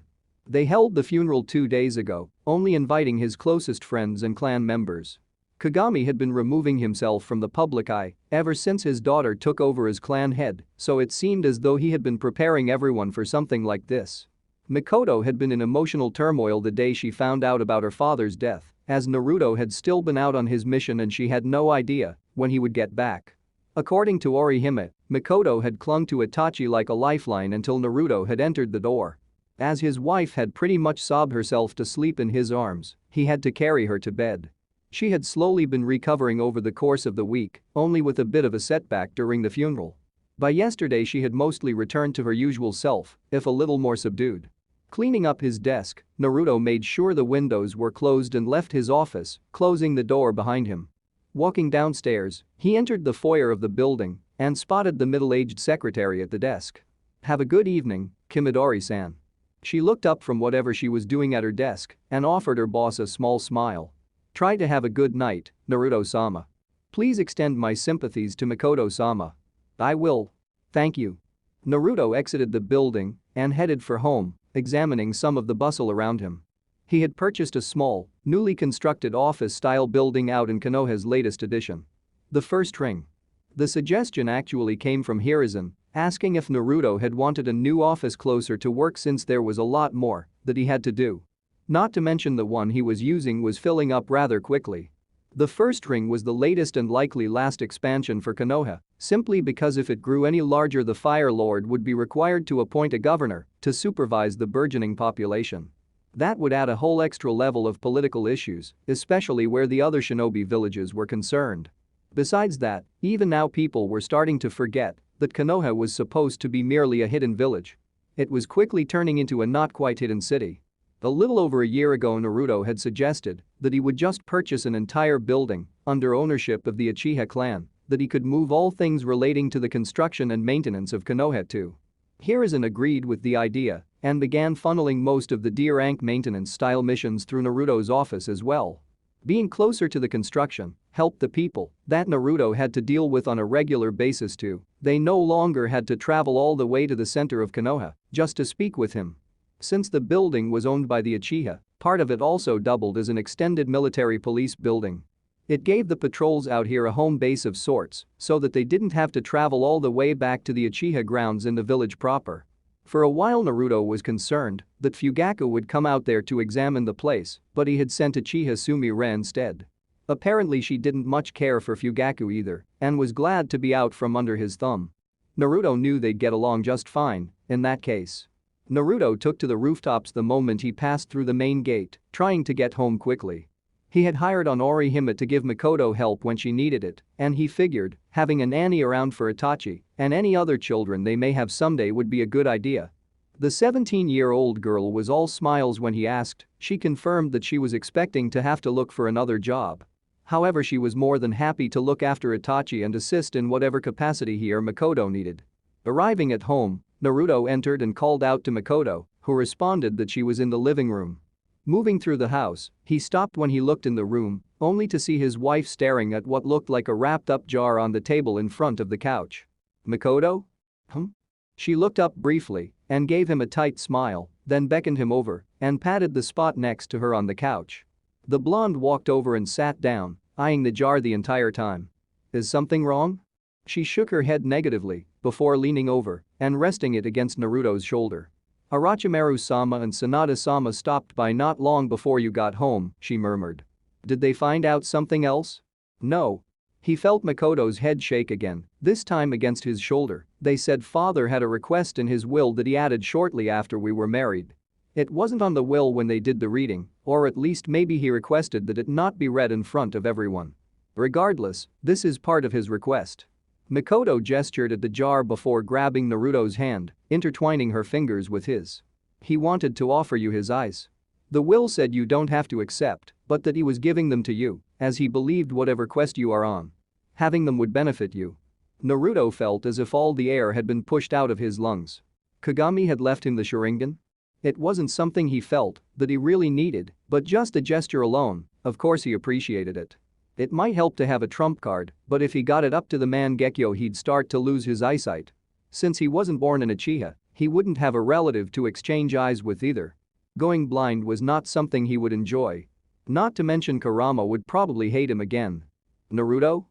They held the funeral 2 days ago, only inviting his closest friends and clan members. Kagami had been removing himself from the public eye ever since his daughter took over as clan head, so it seemed as though he had been preparing everyone for something like this. Makoto had been in emotional turmoil the day she found out about her father's death, as Naruto had still been out on his mission and she had no idea when he would get back. According to Orihime, Makoto had clung to Itachi like a lifeline until Naruto had entered the door. As his wife had pretty much sobbed herself to sleep in his arms, he had to carry her to bed. She had slowly been recovering over the course of the week, only with a bit of a setback during the funeral. By yesterday she had mostly returned to her usual self, if a little more subdued. Cleaning up his desk, Naruto made sure the windows were closed and left his office, closing the door behind him. Walking downstairs, he entered the foyer of the building and spotted the middle-aged secretary at the desk. "Have a good evening, Kimidori-san." She looked up from whatever she was doing at her desk and offered her boss a small smile. "Try to have a good night, Naruto-sama. Please extend my sympathies to Makoto-sama." "I will. Thank you." Naruto exited the building and headed for home, examining some of the bustle around him. He had purchased a small, newly constructed office-style building out in Konoha's latest edition. The first ring. The suggestion actually came from Hiruzen, asking if Naruto had wanted a new office closer to work since there was a lot more that he had to do. Not to mention the one he was using was filling up rather quickly. The first ring was the latest and likely last expansion for Konoha, simply because if it grew any larger the Fire Lord would be required to appoint a governor to supervise the burgeoning population. That would add a whole extra level of political issues, especially where the other shinobi villages were concerned. Besides that, even now people were starting to forget that Konoha was supposed to be merely a hidden village. It was quickly turning into a not quite hidden city. A little over a year ago Naruto had suggested that he would just purchase an entire building under ownership of the Uchiha clan that he could move all things relating to the construction and maintenance of Konoha to. Hiruzen agreed with the idea and began funneling most of the D-rank maintenance-style missions through Naruto's office as well. Being closer to the construction helped the people that Naruto had to deal with on a regular basis too. They no longer had to travel all the way to the center of Konoha just to speak with him. Since the building was owned by the Uchiha, part of it also doubled as an extended military police building. It gave the patrols out here a home base of sorts so that they didn't have to travel all the way back to the Uchiha grounds in the village proper. For a while Naruto was concerned that Fugaku would come out there to examine the place, but he had sent Uchiha Sumire instead. Apparently she didn't much care for Fugaku either and was glad to be out from under his thumb. Naruto knew they'd get along just fine in that case. Naruto took to the rooftops the moment he passed through the main gate, trying to get home quickly. He had hired on Orihime to give Makoto help when she needed it, and he figured having a nanny around for Itachi and any other children they may have someday would be a good idea. The 17-year-old girl was all smiles when he asked. She confirmed that she was expecting to have to look for another job. However, she was more than happy to look after Itachi and assist in whatever capacity he or Makoto needed. Arriving at home, Naruto entered and called out to Makoto, who responded that she was in the living room. Moving through the house, he stopped when he looked in the room, only to see his wife staring at what looked like a wrapped-up jar on the table in front of the couch. "Makoto? She looked up briefly and gave him a tight smile, then beckoned him over and patted the spot next to her on the couch. The blonde walked over and sat down, eyeing the jar the entire time. "Is something wrong?" She shook her head negatively before leaning over and resting it against Naruto's shoulder. "Orochimaru-sama and Sanada-sama stopped by not long before you got home," she murmured. "Did they find out something else?" "No." He felt Makoto's head shake again, this time against his shoulder. "They said father had a request in his will that he added shortly after we were married. It wasn't on the will when they did the reading, or at least maybe he requested that it not be read in front of everyone. Regardless, this is part of his request." Makoto gestured at the jar before grabbing Naruto's hand, intertwining her fingers with his. "He wanted to offer you his eyes. The will said you don't have to accept, but that he was giving them to you, as he believed whatever quest you are on." Having them would benefit you. Naruto felt as if all the air had been pushed out of his lungs. Kagami had left him the Sharingan? It wasn't something he felt that he really needed, but just a gesture alone, of course he appreciated it. It might help to have a trump card, but if he got it up to the Mangekyo he'd start to lose his eyesight. Since he wasn't born an Uchiha, he wouldn't have a relative to exchange eyes with either. Going blind was not something he would enjoy. Not to mention Kurama would probably hate him again. Naruto?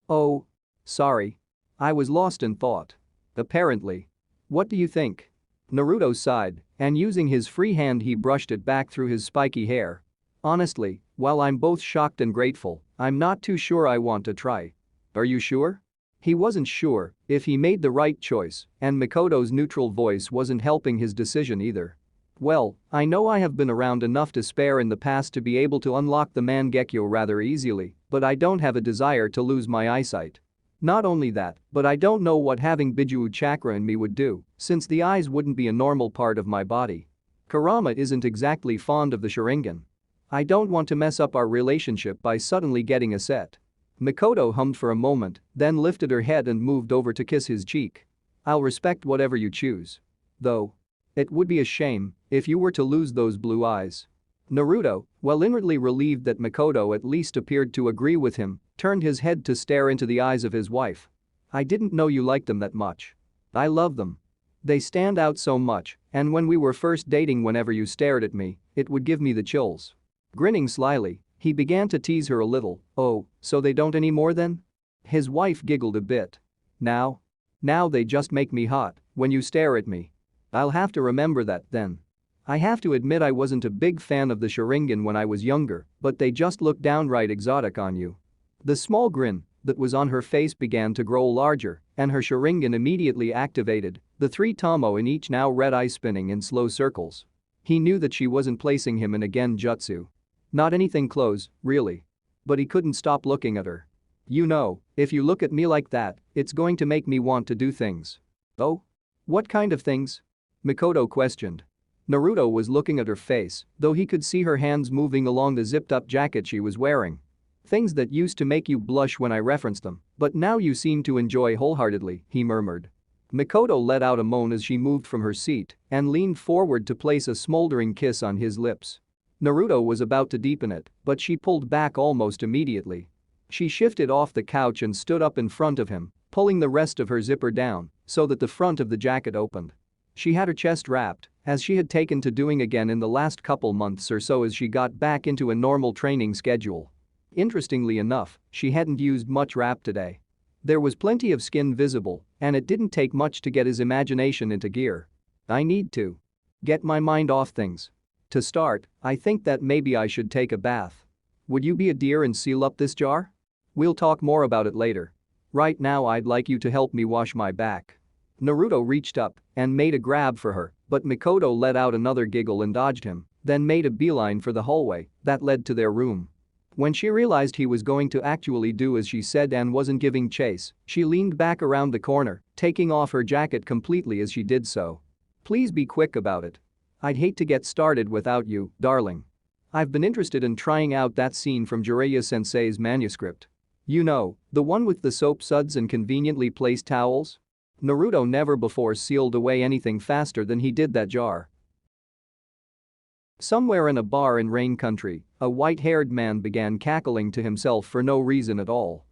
Oh. Sorry. I was lost in thought. Apparently. What do you think? Naruto sighed, and using his free hand he brushed it back through his spiky hair. Honestly, while I'm both shocked and grateful, I'm not too sure I want to try. Are you sure? He wasn't sure if he made the right choice, and Mikoto's neutral voice wasn't helping his decision either. Well, I know I have been around enough to spare in the past to be able to unlock the Mangekyo rather easily, but I don't have a desire to lose my eyesight. Not only that, but I don't know what having Biju chakra in me would do, since the eyes wouldn't be a normal part of my body. Kurama isn't exactly fond of the Sharingan. I don't want to mess up our relationship by suddenly getting a set. Mikoto hummed for a moment, then lifted her head and moved over to kiss his cheek. I'll respect whatever you choose. Though. It would be a shame if you were to lose those blue eyes. Naruto, while inwardly relieved that Mikoto at least appeared to agree with him, turned his head to stare into the eyes of his wife. I didn't know you liked them that much. I love them. They stand out so much, and when we were first dating whenever you stared at me, it would give me the chills. Grinning slyly, he began to tease her a little. Oh, so they don't anymore then? His wife giggled a bit. Now they just make me hot when you stare at me. I'll have to remember that then. I have to admit I wasn't a big fan of the Sharingan when I was younger, but they just look downright exotic on you. The small grin that was on her face began to grow larger, and her Sharingan immediately activated, the three Tomo in each now red eye spinning in slow circles. He knew that she wasn't placing him in a genjutsu. Not anything close, really. But he couldn't stop looking at her. You know, if you look at me like that, it's going to make me want to do things. Oh? What kind of things? Mikoto questioned. Naruto was looking at her face, though he could see her hands moving along the zipped-up jacket she was wearing. Things that used to make you blush when I referenced them, but now you seem to enjoy wholeheartedly, he murmured. Mikoto let out a moan as she moved from her seat and leaned forward to place a smoldering kiss on his lips. Naruto was about to deepen it, but she pulled back almost immediately. She shifted off the couch and stood up in front of him, pulling the rest of her zipper down so that the front of the jacket opened. She had her chest wrapped, as she had taken to doing again in the last couple months or so as she got back into a normal training schedule. Interestingly enough, she hadn't used much wrap today. There was plenty of skin visible, and it didn't take much to get his imagination into gear. I need to get my mind off things. To start, I think that maybe I should take a bath. Would you be a dear and seal up this jar? We'll talk more about it later. Right now I'd like you to help me wash my back. Naruto reached up and made a grab for her, but Mikoto let out another giggle and dodged him, then made a beeline for the hallway that led to their room. When she realized he was going to actually do as she said and wasn't giving chase, she leaned back around the corner, taking off her jacket completely as she did so. Please be quick about it. I'd hate to get started without you, darling. I've been interested in trying out that scene from Jiraiya-sensei's manuscript. You know, the one with the soap suds and conveniently placed towels? Naruto never before sealed away anything faster than he did that jar. Somewhere in a bar in Rain Country, a white-haired man began cackling to himself for no reason at all.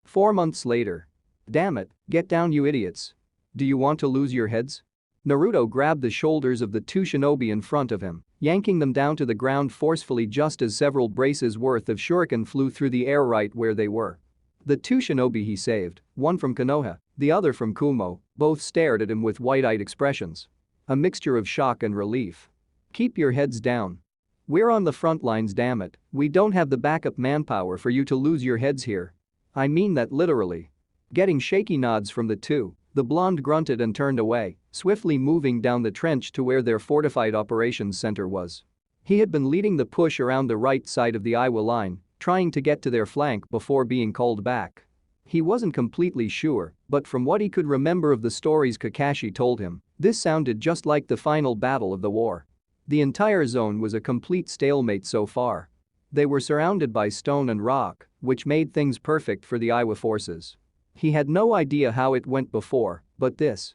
4 months later. Damn it, get down you idiots. Do you want to lose your heads? Naruto grabbed the shoulders of the two shinobi in front of him, yanking them down to the ground forcefully just as several braces worth of shuriken flew through the air right where they were. The two shinobi he saved, one from Konoha, the other from Kumo, both stared at him with wide-eyed expressions. A mixture of shock and relief. Keep your heads down. We're on the front lines, damn it, we don't have the backup manpower for you to lose your heads here. I mean that literally. Getting shaky nods from the two, the blonde grunted and turned away, swiftly moving down the trench to where their fortified operations center was. He had been leading the push around the right side of the Iowa line, trying to get to their flank before being called back. He wasn't completely sure, but from what he could remember of the stories Kakashi told him, this sounded just like the final battle of the war. The entire zone was a complete stalemate so far. They were surrounded by stone and rock, which made things perfect for the Iowa forces. He had no idea how it went before, but this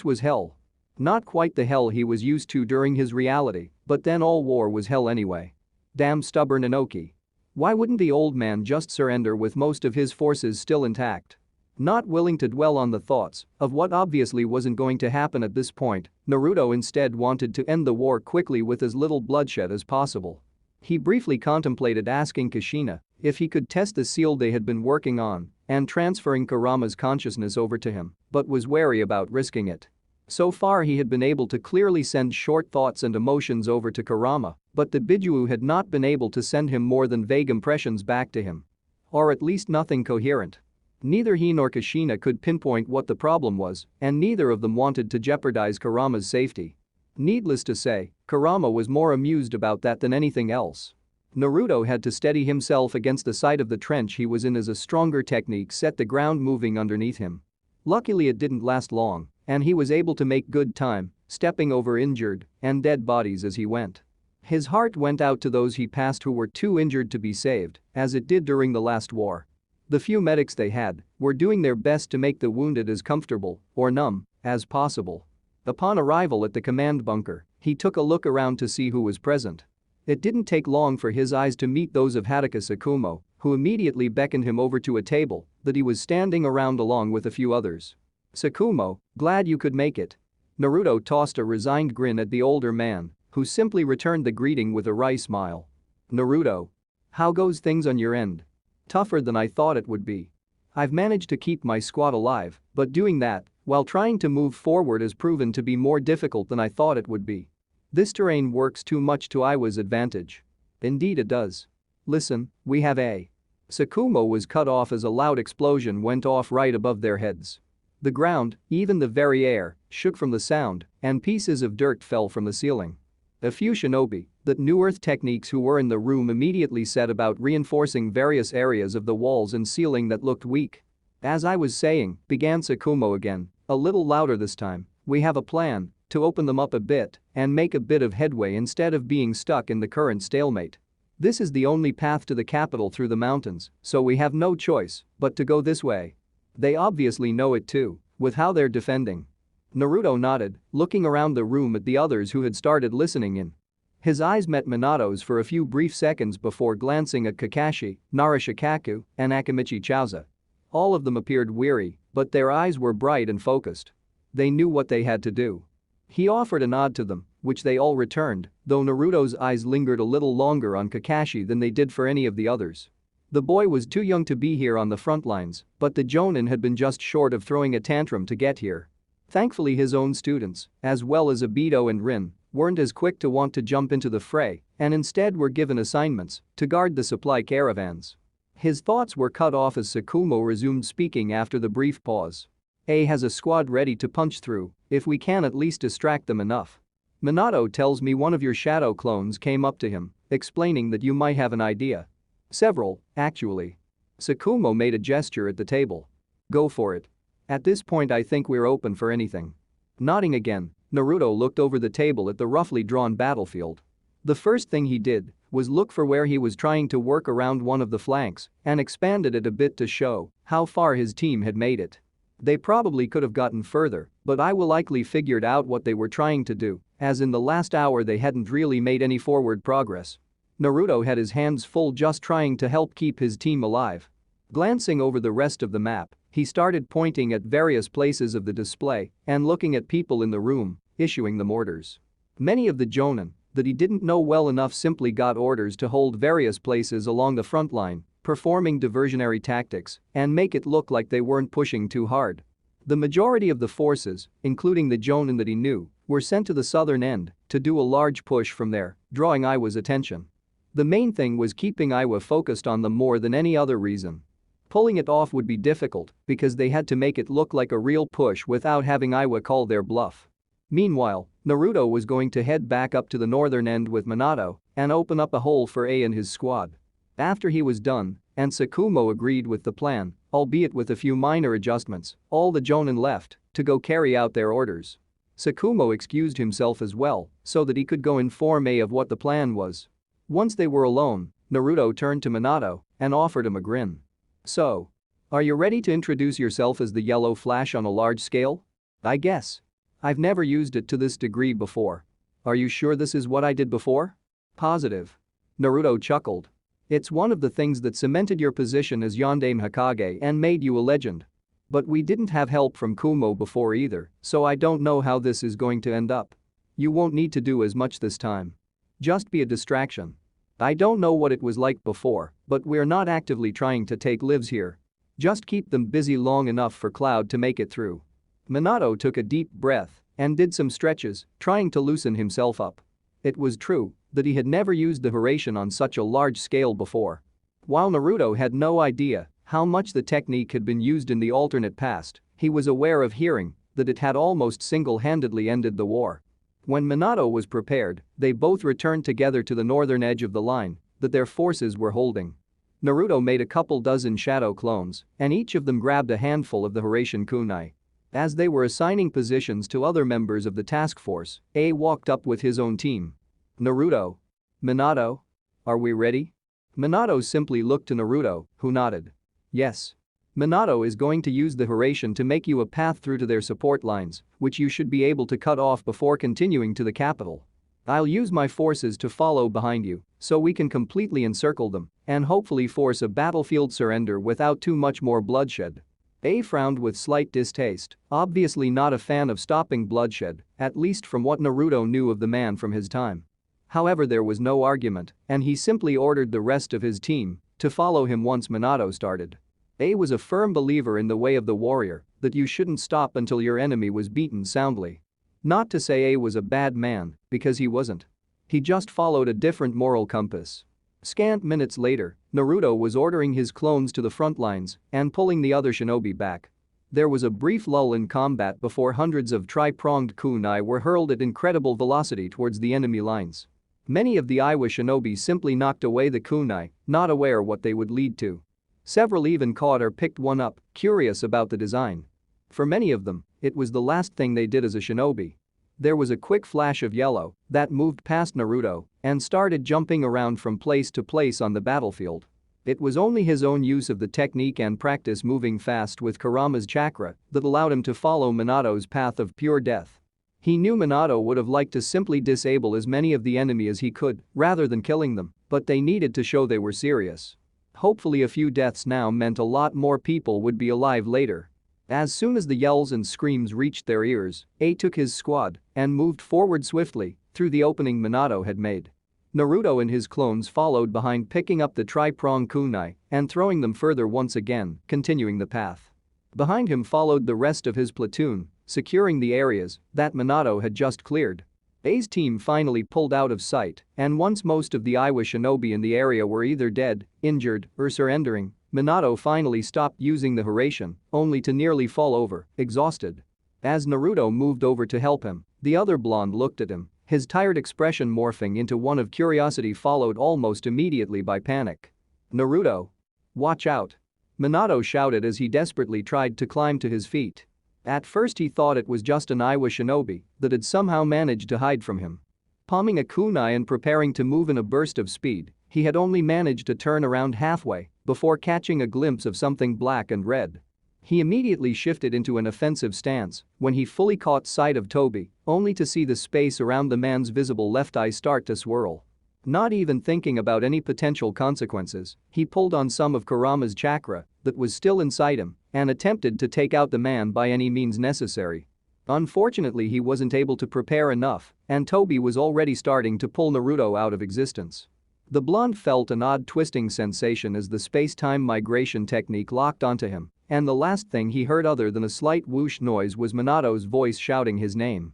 was hell. Not quite the hell he was used to during his reality, but then all war was hell anyway. Damn stubborn Inoki. Why wouldn't the old man just surrender with most of his forces still intact? Not willing to dwell on the thoughts of what obviously wasn't going to happen at this point, Naruto instead wanted to end the war quickly with as little bloodshed as possible. He briefly contemplated asking Kushina if he could test the seal they had been working on and transferring Kurama's consciousness over to him, but was wary about risking it. So far he had been able to clearly send short thoughts and emotions over to Kurama, but the Bidjuu had not been able to send him more than vague impressions back to him. Or at least nothing coherent. Neither he nor Kushina could pinpoint what the problem was, and neither of them wanted to jeopardize Kurama's safety. Needless to say, Kurama was more amused about that than anything else. Naruto had to steady himself against the side of the trench he was in as a stronger technique set the ground moving underneath him. Luckily it didn't last long, and he was able to make good time, stepping over injured and dead bodies as he went. His heart went out to those he passed who were too injured to be saved, as it did during the last war. The few medics they had were doing their best to make the wounded as comfortable, or numb, as possible. Upon arrival at the command bunker, he took a look around to see who was present. It didn't take long for his eyes to meet those of Hatake Tsukumo, who immediately beckoned him over to a table that he was standing around along with a few others. "Tsukumo, glad you could make it." Naruto tossed a resigned grin at the older man, who simply returned the greeting with a wry smile. "Naruto. How goes things on your end?" "Tougher than I thought it would be. I've managed to keep my squad alive, but doing that while trying to move forward has proven to be more difficult than I thought it would be. This terrain works too much to Iowa's advantage." "Indeed it does. Listen, we have a..." Tsukumo was cut off as a loud explosion went off right above their heads. The ground, even the very air, shook from the sound, and pieces of dirt fell from the ceiling. A few shinobi that knew earth techniques who were in the room immediately set about reinforcing various areas of the walls and ceiling that looked weak. "As I was saying," began Tsukumo again, a little louder this time, "we have a plan to open them up a bit and make a bit of headway instead of being stuck in the current stalemate. This is the only path to the capital through the mountains, so we have no choice but to go this way. They obviously know it too, with how they're defending." Naruto nodded, looking around the room at the others who had started listening in. His eyes met Minato's for a few brief seconds before glancing at Kakashi, Narashikaku, and Akimichi Chauza. All of them appeared weary, but their eyes were bright and focused. They knew what they had to do. He offered a nod to them, which they all returned, though Naruto's eyes lingered a little longer on Kakashi than they did for any of the others. The boy was too young to be here on the front lines, but the Jonin had been just short of throwing a tantrum to get here. Thankfully his own students, as well as Obito and Rin, weren't as quick to want to jump into the fray and instead were given assignments to guard the supply caravans. His thoughts were cut off as Tsukumo resumed speaking after the brief pause. "A has a squad ready to punch through if we can at least distract them enough. Minato tells me one of your shadow clones came up to him, explaining that you might have an idea. Several, actually." Tsukumo made a gesture at the table. "Go for it. At this point I think we're open for anything." Nodding again, Naruto looked over the table at the roughly drawn battlefield. The first thing he did was look for where he was trying to work around one of the flanks and expanded it a bit to show how far his team had made it. They probably could have gotten further, but I will likely figured out what they were trying to do, as in the last hour they hadn't really made any forward progress. Naruto had his hands full just trying to help keep his team alive. Glancing over the rest of the map, he started pointing at various places of the display and looking at people in the room, issuing them orders. Many of the Jonin that he didn't know well enough simply got orders to hold various places along the front line, performing diversionary tactics and make it look like they weren't pushing too hard. The majority of the forces, including the Jonin that he knew, were sent to the southern end to do a large push from there, drawing Iwa's attention. The main thing was keeping Iwa focused on them more than any other reason. Pulling it off would be difficult because they had to make it look like a real push without having Iwa call their bluff. Meanwhile, Naruto was going to head back up to the northern end with Minato and open up a hole for A and his squad. After he was done, and Tsukumo agreed with the plan, albeit with a few minor adjustments, all the Jonin left to go carry out their orders. Tsukumo excused himself as well so that he could go inform A of what the plan was. Once they were alone, Naruto turned to Minato and offered him a grin. So, are you ready to introduce yourself as the yellow flash on a large scale? I guess. I've never used it to this degree before. Are you sure this is what I did before? Positive. Naruto chuckled. It's one of the things that cemented your position as Yondaime Hokage and made you a legend. But we didn't have help from Kumo before either, so I don't know how this is going to end up. You won't need to do as much this time. Just be a distraction. I don't know what it was like before, but we're not actively trying to take lives here. Just keep them busy long enough for Cloud to make it through. Minato took a deep breath and did some stretches, trying to loosen himself up. It was true that he had never used the Hiraishin on such a large scale before. While Naruto had no idea how much the technique had been used in the alternate past, he was aware of hearing that it had almost single-handedly ended the war. When Minato was prepared, they both returned together to the northern edge of the line that their forces were holding. Naruto made a couple dozen shadow clones, and each of them grabbed a handful of the Hiraishin kunai. As they were assigning positions to other members of the task force, A walked up with his own team. Naruto. Minato. Are we ready? Minato simply looked to Naruto, who nodded. Yes. Minato is going to use the Hiraishin to make you a path through to their support lines, which you should be able to cut off before continuing to the capital. I'll use my forces to follow behind you, so we can completely encircle them and hopefully force a battlefield surrender without too much more bloodshed. A frowned with slight distaste, obviously not a fan of stopping bloodshed, at least from what Naruto knew of the man from his time. However, there was no argument, and he simply ordered the rest of his team to follow him once Minato started. A was a firm believer in the way of the warrior, that you shouldn't stop until your enemy was beaten soundly. Not to say A was a bad man, because he wasn't. He just followed a different moral compass. Scant minutes later, Naruto was ordering his clones to the front lines and pulling the other shinobi back. There was a brief lull in combat before hundreds of tri-pronged kunai were hurled at incredible velocity towards the enemy lines. Many of the Iwa shinobi simply knocked away the kunai, not aware what they would lead to. Several even caught or picked one up, curious about the design. For many of them, it was the last thing they did as a shinobi. There was a quick flash of yellow that moved past Naruto and started jumping around from place to place on the battlefield. It was only his own use of the technique and practice moving fast with Kurama's chakra that allowed him to follow Minato's path of pure death. He knew Minato would have liked to simply disable as many of the enemy as he could rather than killing them, but they needed to show they were serious. Hopefully a few deaths now meant a lot more people would be alive later. As soon as the yells and screams reached their ears, A took his squad and moved forward swiftly through the opening Minato had made. Naruto and his clones followed behind, picking up the tri-prong kunai and throwing them further once again, continuing the path. Behind him followed the rest of his platoon, securing the areas that Minato had just cleared. A's team finally pulled out of sight, and once most of the Iwa shinobi in the area were either dead, injured, or surrendering, Minato finally stopped using the Hiraishin, only to nearly fall over, exhausted. As Naruto moved over to help him, the other blonde looked at him, his tired expression morphing into one of curiosity followed almost immediately by panic. Naruto. Watch out. Minato shouted as he desperately tried to climb to his feet. At first he thought it was just an Iwa shinobi that had somehow managed to hide from him. Palming a kunai and preparing to move in a burst of speed, he had only managed to turn around halfway before catching a glimpse of something black and red. He immediately shifted into an offensive stance when he fully caught sight of Toby, only to see the space around the man's visible left eye start to swirl. Not even thinking about any potential consequences, he pulled on some of Kurama's chakra that was still inside him and attempted to take out the man by any means necessary. Unfortunately, he wasn't able to prepare enough, and Toby was already starting to pull Naruto out of existence. The blonde felt an odd twisting sensation as the space-time migration technique locked onto him, and the last thing he heard other than a slight whoosh noise was Minato's voice shouting his name.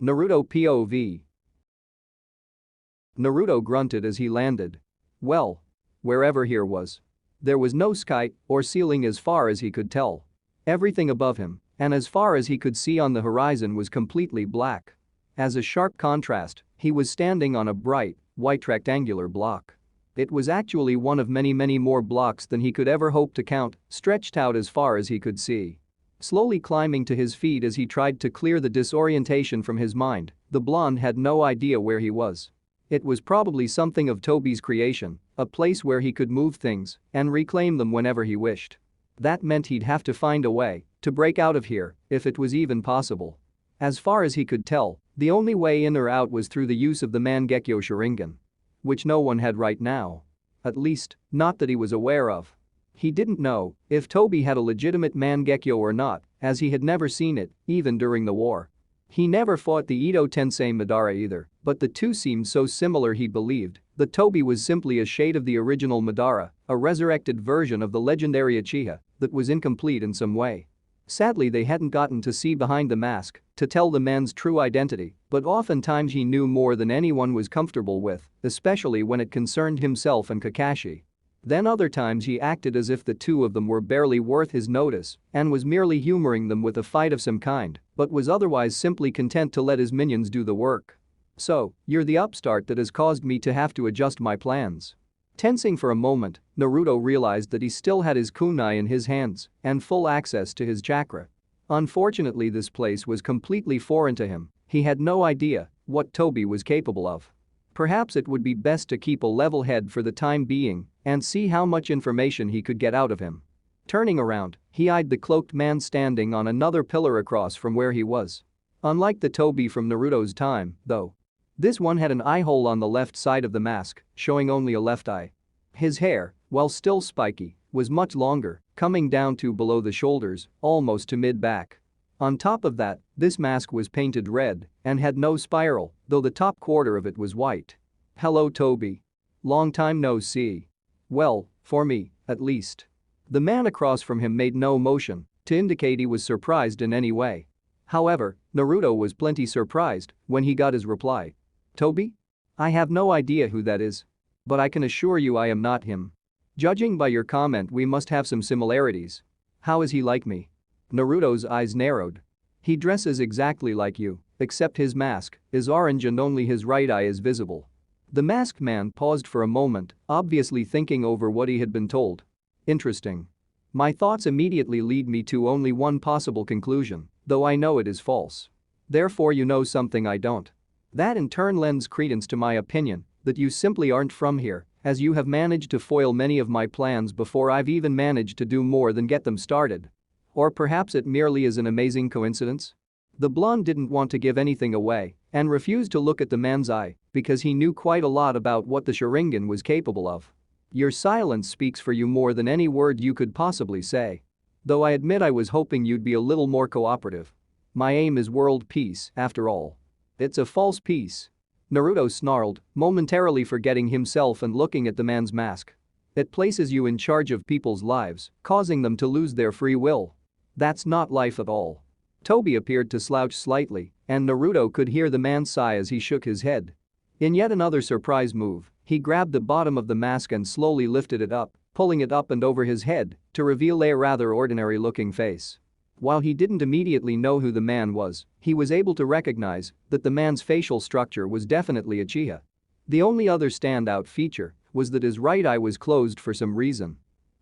Naruto POV. Naruto grunted as he landed. Well, wherever here was. There was no sky or ceiling as far as he could tell. Everything above him, and as far as he could see on the horizon, was completely black. As a sharp contrast, he was standing on a bright, white rectangular block. It was actually one of many more blocks than he could ever hope to count, stretched out as far as he could see. Slowly climbing to his feet as he tried to clear the disorientation from his mind, the blonde had no idea where he was. It was probably something of Toby's creation, a place where he could move things and reclaim them whenever he wished. That meant he'd have to find a way to break out of here, if it was even possible. As far as he could tell, the only way in or out was through the use of the Mangekyo Sharingan. Which no one had right now. At least, not that he was aware of. He didn't know if Toby had a legitimate Mangekyo or not, as he had never seen it, even during the war. He never fought the Edo Tensei Madara either, but the two seemed so similar he believed that Toby was simply a shade of the original Madara, a resurrected version of the legendary Uchiha that was incomplete in some way. Sadly, they hadn't gotten to see behind the mask to tell the man's true identity, but oftentimes he knew more than anyone was comfortable with, especially when it concerned himself and Kakashi. Then other times he acted as if the two of them were barely worth his notice and was merely humoring them with a fight of some kind, but was otherwise simply content to let his minions do the work. So, you're the upstart that has caused me to have to adjust my plans. Tensing for a moment, Naruto realized that he still had his kunai in his hands and full access to his chakra. Unfortunately, this place was completely foreign to him. He had no idea what Toby was capable of. Perhaps it would be best to keep a level head for the time being and see how much information he could get out of him. Turning around, he eyed the cloaked man standing on another pillar across from where he was. Unlike the Toby from Naruto's time, though. This one had an eye hole on the left side of the mask, showing only a left eye. His hair, while still spiky, was much longer, coming down to below the shoulders, almost to mid-back. On top of that, this mask was painted red and had no spiral, though the top quarter of it was white. Hello, Toby. Long time no see. Well, for me, at least. The man across from him made no motion to indicate he was surprised in any way. However, Naruto was plenty surprised when he got his reply. Toby? I have no idea who that is. But I can assure you I am not him. Judging by your comment, we must have some similarities. How is he like me? Naruto's eyes narrowed. He dresses exactly like you, except his mask is orange and only his right eye is visible. The masked man paused for a moment, obviously thinking over what he had been told. Interesting. My thoughts immediately lead me to only one possible conclusion, though I know it is false. Therefore you know something I don't. That in turn lends credence to my opinion that you simply aren't from here, as you have managed to foil many of my plans before I've even managed to do more than get them started. Or perhaps it merely is an amazing coincidence? The blonde didn't want to give anything away and refused to look at the man's eye because he knew quite a lot about what the Sharingan was capable of. Your silence speaks for you more than any word you could possibly say. Though I admit I was hoping you'd be a little more cooperative. My aim is world peace, after all. It's a false peace. Naruto snarled, momentarily forgetting himself and looking at the man's mask. It places you in charge of people's lives, causing them to lose their free will. That's not life at all. Toby appeared to slouch slightly, and Naruto could hear the man sigh as he shook his head. In yet another surprise move, he grabbed the bottom of the mask and slowly lifted it up, pulling it up and over his head to reveal a rather ordinary-looking face. While he didn't immediately know who the man was, he was able to recognize that the man's facial structure was definitely Uchiha. The only other standout feature was that his right eye was closed for some reason.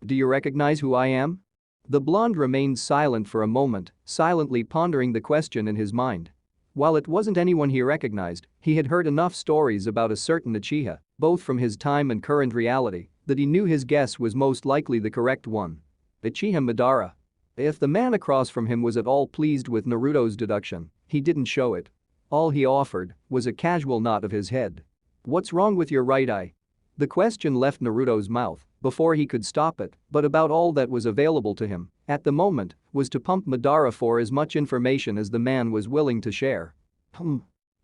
Do you recognize who I am? The blonde remained silent for a moment, silently pondering the question in his mind. While it wasn't anyone he recognized, he had heard enough stories about a certain Uchiha, both from his time and current reality, that he knew his guess was most likely the correct one. Uchiha Madara. If the man across from him was at all pleased with Naruto's deduction, he didn't show it. All he offered was a casual nod of his head. What's wrong with your right eye? The question left Naruto's mouth before he could stop it, but about all that was available to him at the moment was to pump Madara for as much information as the man was willing to share.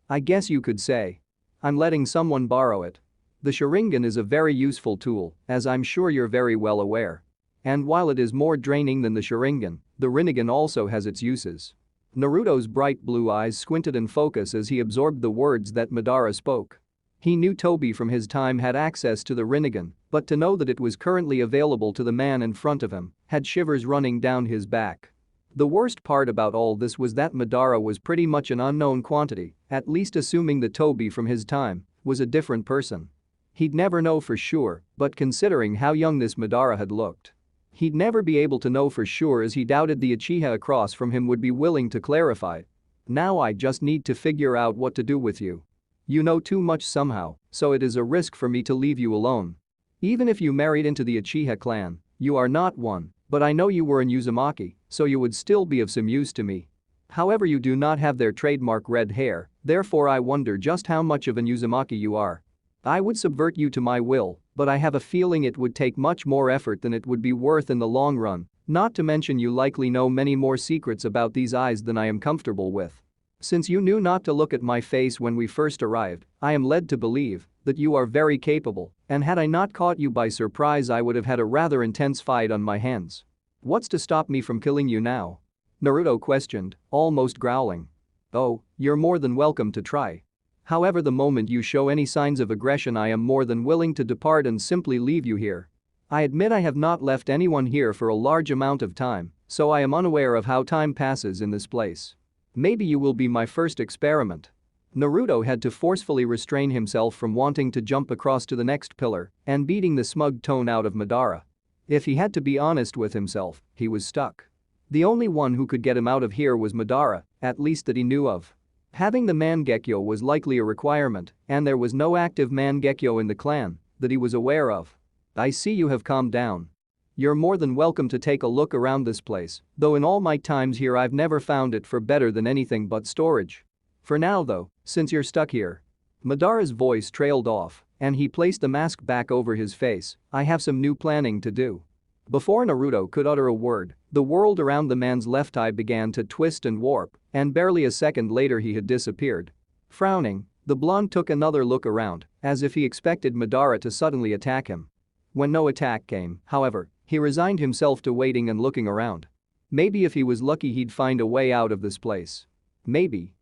I guess you could say. I'm letting someone borrow it. The Sharingan is a very useful tool, as I'm sure you're very well aware. And while it is more draining than the Sharingan, the Rinnegan also has its uses. Naruto's bright blue eyes squinted in focus as he absorbed the words that Madara spoke. He knew Toby from his time had access to the Rinnegan, but to know that it was currently available to the man in front of him had shivers running down his back. The worst part about all this was that Madara was pretty much an unknown quantity, at least assuming that Toby from his time was a different person. He'd never know for sure, but considering how young this Madara had looked, he'd never be able to know for sure, as he doubted the Uchiha across from him would be willing to clarify. Now I just need to figure out what to do with you. You know too much somehow, so it is a risk for me to leave you alone. Even if you married into the Uchiha clan, you are not one, but I know you were in Uzumaki, so you would still be of some use to me. However, you do not have their trademark red hair, therefore I wonder just how much of an Uzumaki you are. I would subvert you to my will, but I have a feeling it would take much more effort than it would be worth in the long run, not to mention you likely know many more secrets about these eyes than I am comfortable with. Since you knew not to look at my face when we first arrived, I am led to believe that you are very capable, and had I not caught you by surprise I would have had a rather intense fight on my hands. What's to stop me from killing you now? Naruto questioned, almost growling. Oh, you're more than welcome to try. However, the moment you show any signs of aggression I am more than willing to depart and simply leave you here. I admit I have not left anyone here for a large amount of time, so I am unaware of how time passes in this place. Maybe you will be my first experiment. Naruto had to forcefully restrain himself from wanting to jump across to the next pillar and beating the smug tone out of Madara. If he had to be honest with himself, he was stuck. The only one who could get him out of here was Madara, at least that he knew of. Having the Mangekyo was likely a requirement, and there was no active Mangekyo in the clan that he was aware of. I see you have calmed down. You're more than welcome to take a look around this place, though in all my times here I've never found it for better than anything but storage. For now though, since you're stuck here. Madara's voice trailed off, and he placed the mask back over his face. I have some new planning to do. Before Naruto could utter a word, the world around the man's left eye began to twist and warp, and barely a second later he had disappeared. Frowning, the blonde took another look around, as if he expected Madara to suddenly attack him. When no attack came, however, he resigned himself to waiting and looking around. Maybe if he was lucky he'd find a way out of this place. Maybe.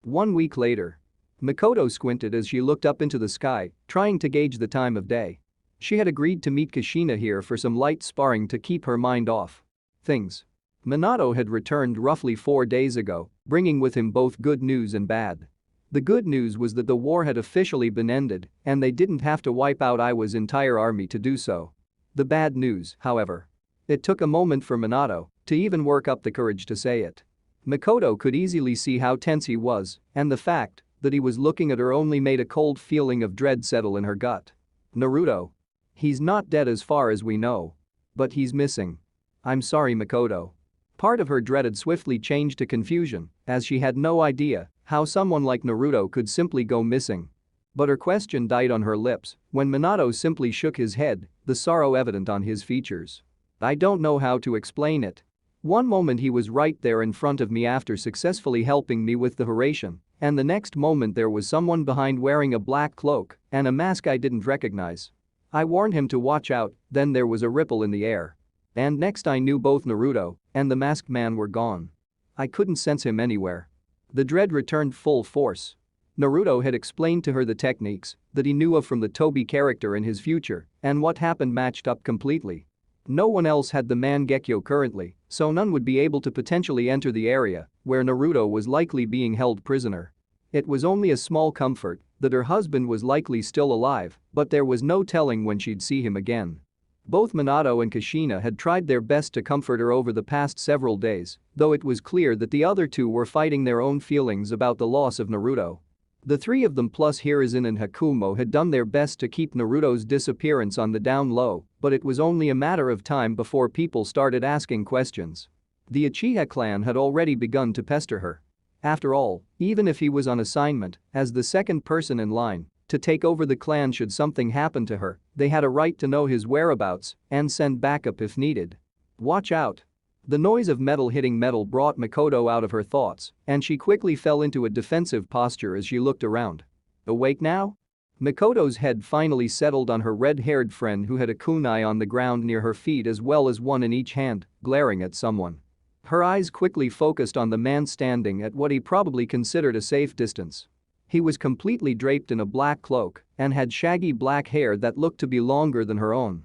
1 week later. Mikoto squinted as she looked up into the sky, trying to gauge the time of day. She had agreed to meet Kushina here for some light sparring to keep her mind off things. Minato had returned roughly 4 days ago, bringing with him both good news and bad. The good news was that the war had officially been ended, and they didn't have to wipe out Iwa's entire army to do so. The bad news, however. It took a moment for Minato to even work up the courage to say it. Mikoto could easily see how tense he was, and the fact that he was looking at her only made a cold feeling of dread settle in her gut. Naruto. He's not dead as far as we know. But he's missing. I'm sorry, Mikoto. Part of her dread had swiftly changed to confusion, as she had no idea how someone like Naruto could simply go missing. But her question died on her lips when Minato simply shook his head, the sorrow evident on his features. I don't know how to explain it. One moment he was right there in front of me after successfully helping me with the Hiraishin, and the next moment there was someone behind wearing a black cloak and a mask I didn't recognize. I warned him to watch out, then there was a ripple in the air. And next I knew both Naruto and the masked man were gone. I couldn't sense him anywhere. The dread returned full force. Naruto had explained to her the techniques that he knew of from the Tobi character in his future, and what happened matched up completely. No one else had the Mangekyo currently, so none would be able to potentially enter the area where Naruto was likely being held prisoner. It was only a small comfort that her husband was likely still alive, but there was no telling when she'd see him again. Both Minato and Kushina had tried their best to comfort her over the past several days, though it was clear that the other two were fighting their own feelings about the loss of Naruto. The three of them plus Hiruzen and Hakumo had done their best to keep Naruto's disappearance on the down low, but it was only a matter of time before people started asking questions. The Uchiha clan had already begun to pester her. After all, even if he was on assignment as the second person in line to take over the clan should something happen to her, they had a right to know his whereabouts and send backup if needed. Watch out. The noise of metal hitting metal brought Mikoto out of her thoughts, and she quickly fell into a defensive posture as she looked around. Awake now? Mikoto's head finally settled on her red-haired friend who had a kunai on the ground near her feet as well as one in each hand, glaring at someone. Her eyes quickly focused on the man standing at what he probably considered a safe distance. He was completely draped in a black cloak and had shaggy black hair that looked to be longer than her own.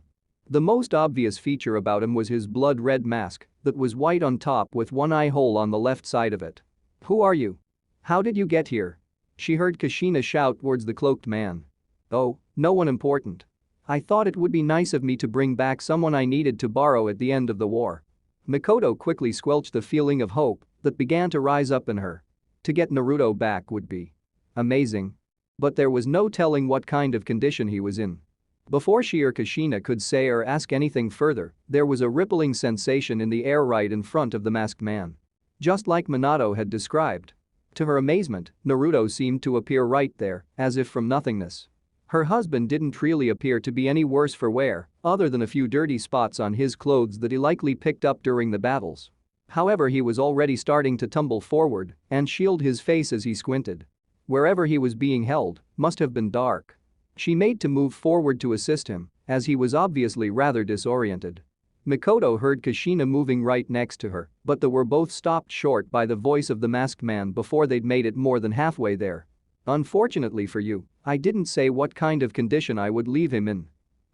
The most obvious feature about him was his blood-red mask that was white on top with one eye hole on the left side of it. Who are you? How did you get here? She heard Kushina shout towards the cloaked man. Oh, no one important. I thought it would be nice of me to bring back someone I needed to borrow at the end of the war. Mikoto quickly squelched the feeling of hope that began to rise up in her. To get Naruto back would be Amazing. But there was no telling what kind of condition he was in. Before she or Kushina could say or ask anything further, there was a rippling sensation in the air right in front of the masked man. Just like Minato had described. To her amazement, Naruto seemed to appear right there, as if from nothingness. Her husband didn't really appear to be any worse for wear, other than a few dirty spots on his clothes that he likely picked up during the battles. However, he was already starting to tumble forward and shield his face as he squinted. Wherever he was being held must have been dark. She made to move forward to assist him, as he was obviously rather disoriented. Mikoto heard Kushina moving right next to her, but they were both stopped short by the voice of the masked man before they'd made it more than halfway there. Unfortunately for you, I didn't say what kind of condition I would leave him in.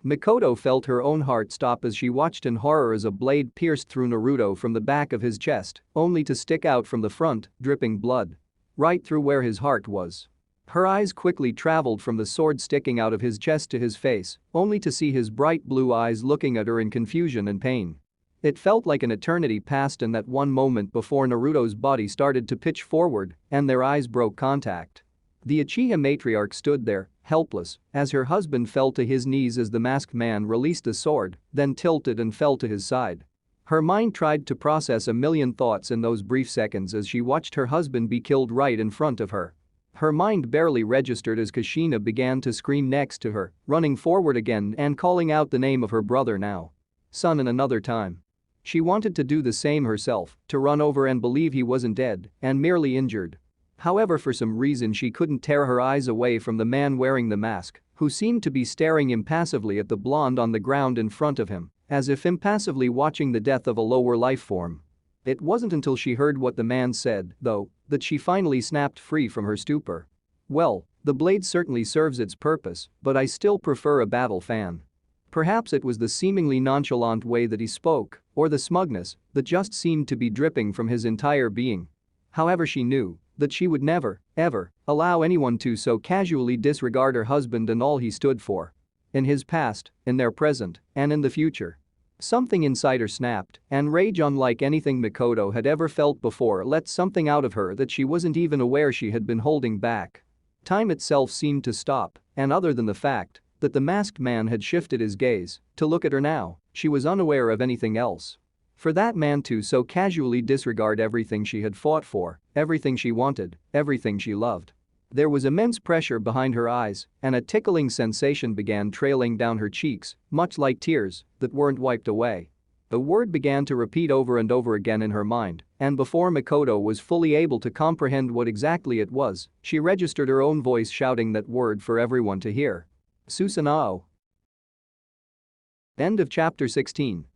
Mikoto felt her own heart stop as she watched in horror as a blade pierced through Naruto from the back of his chest, only to stick out from the front, dripping blood. Right through where his heart was. Her eyes quickly traveled from the sword sticking out of his chest to his face, only to see his bright blue eyes looking at her in confusion and pain. It felt like an eternity passed in that one moment before Naruto's body started to pitch forward and their eyes broke contact. The Uchiha matriarch stood there, helpless, as her husband fell to his knees as the masked man released the sword, then tilted and fell to his side. Her mind tried to process a million thoughts in those brief seconds as she watched her husband be killed right in front of her. Her mind barely registered as Kushina began to scream next to her, running forward again and calling out the name of her brother now. Son in another time. She wanted to do the same herself, to run over and believe he wasn't dead and merely injured. However, for some reason she couldn't tear her eyes away from the man wearing the mask, who seemed to be staring impassively at the blonde on the ground in front of him, as if impassively watching the death of a lower life form. It wasn't until she heard what the man said, though, that she finally snapped free from her stupor. Well, the blade certainly serves its purpose, but I still prefer a battle fan. Perhaps it was the seemingly nonchalant way that he spoke, or the smugness that just seemed to be dripping from his entire being. However, she knew that she would never, ever, allow anyone to so casually disregard her husband and all he stood for. In his past, in their present, and in the future. Something inside her snapped, and rage unlike anything Mikoto had ever felt before let something out of her that she wasn't even aware she had been holding back. Time itself seemed to stop, and other than the fact that the masked man had shifted his gaze to look at her now, she was unaware of anything else. For that man to so casually disregard everything she had fought for, everything she wanted, everything she loved. There was immense pressure behind her eyes, and a tickling sensation began trailing down her cheeks, much like tears that weren't wiped away. The word began to repeat over and over again in her mind, and before Mikoto was fully able to comprehend what exactly it was, she registered her own voice shouting that word for everyone to hear. Susanoo. End of chapter 16.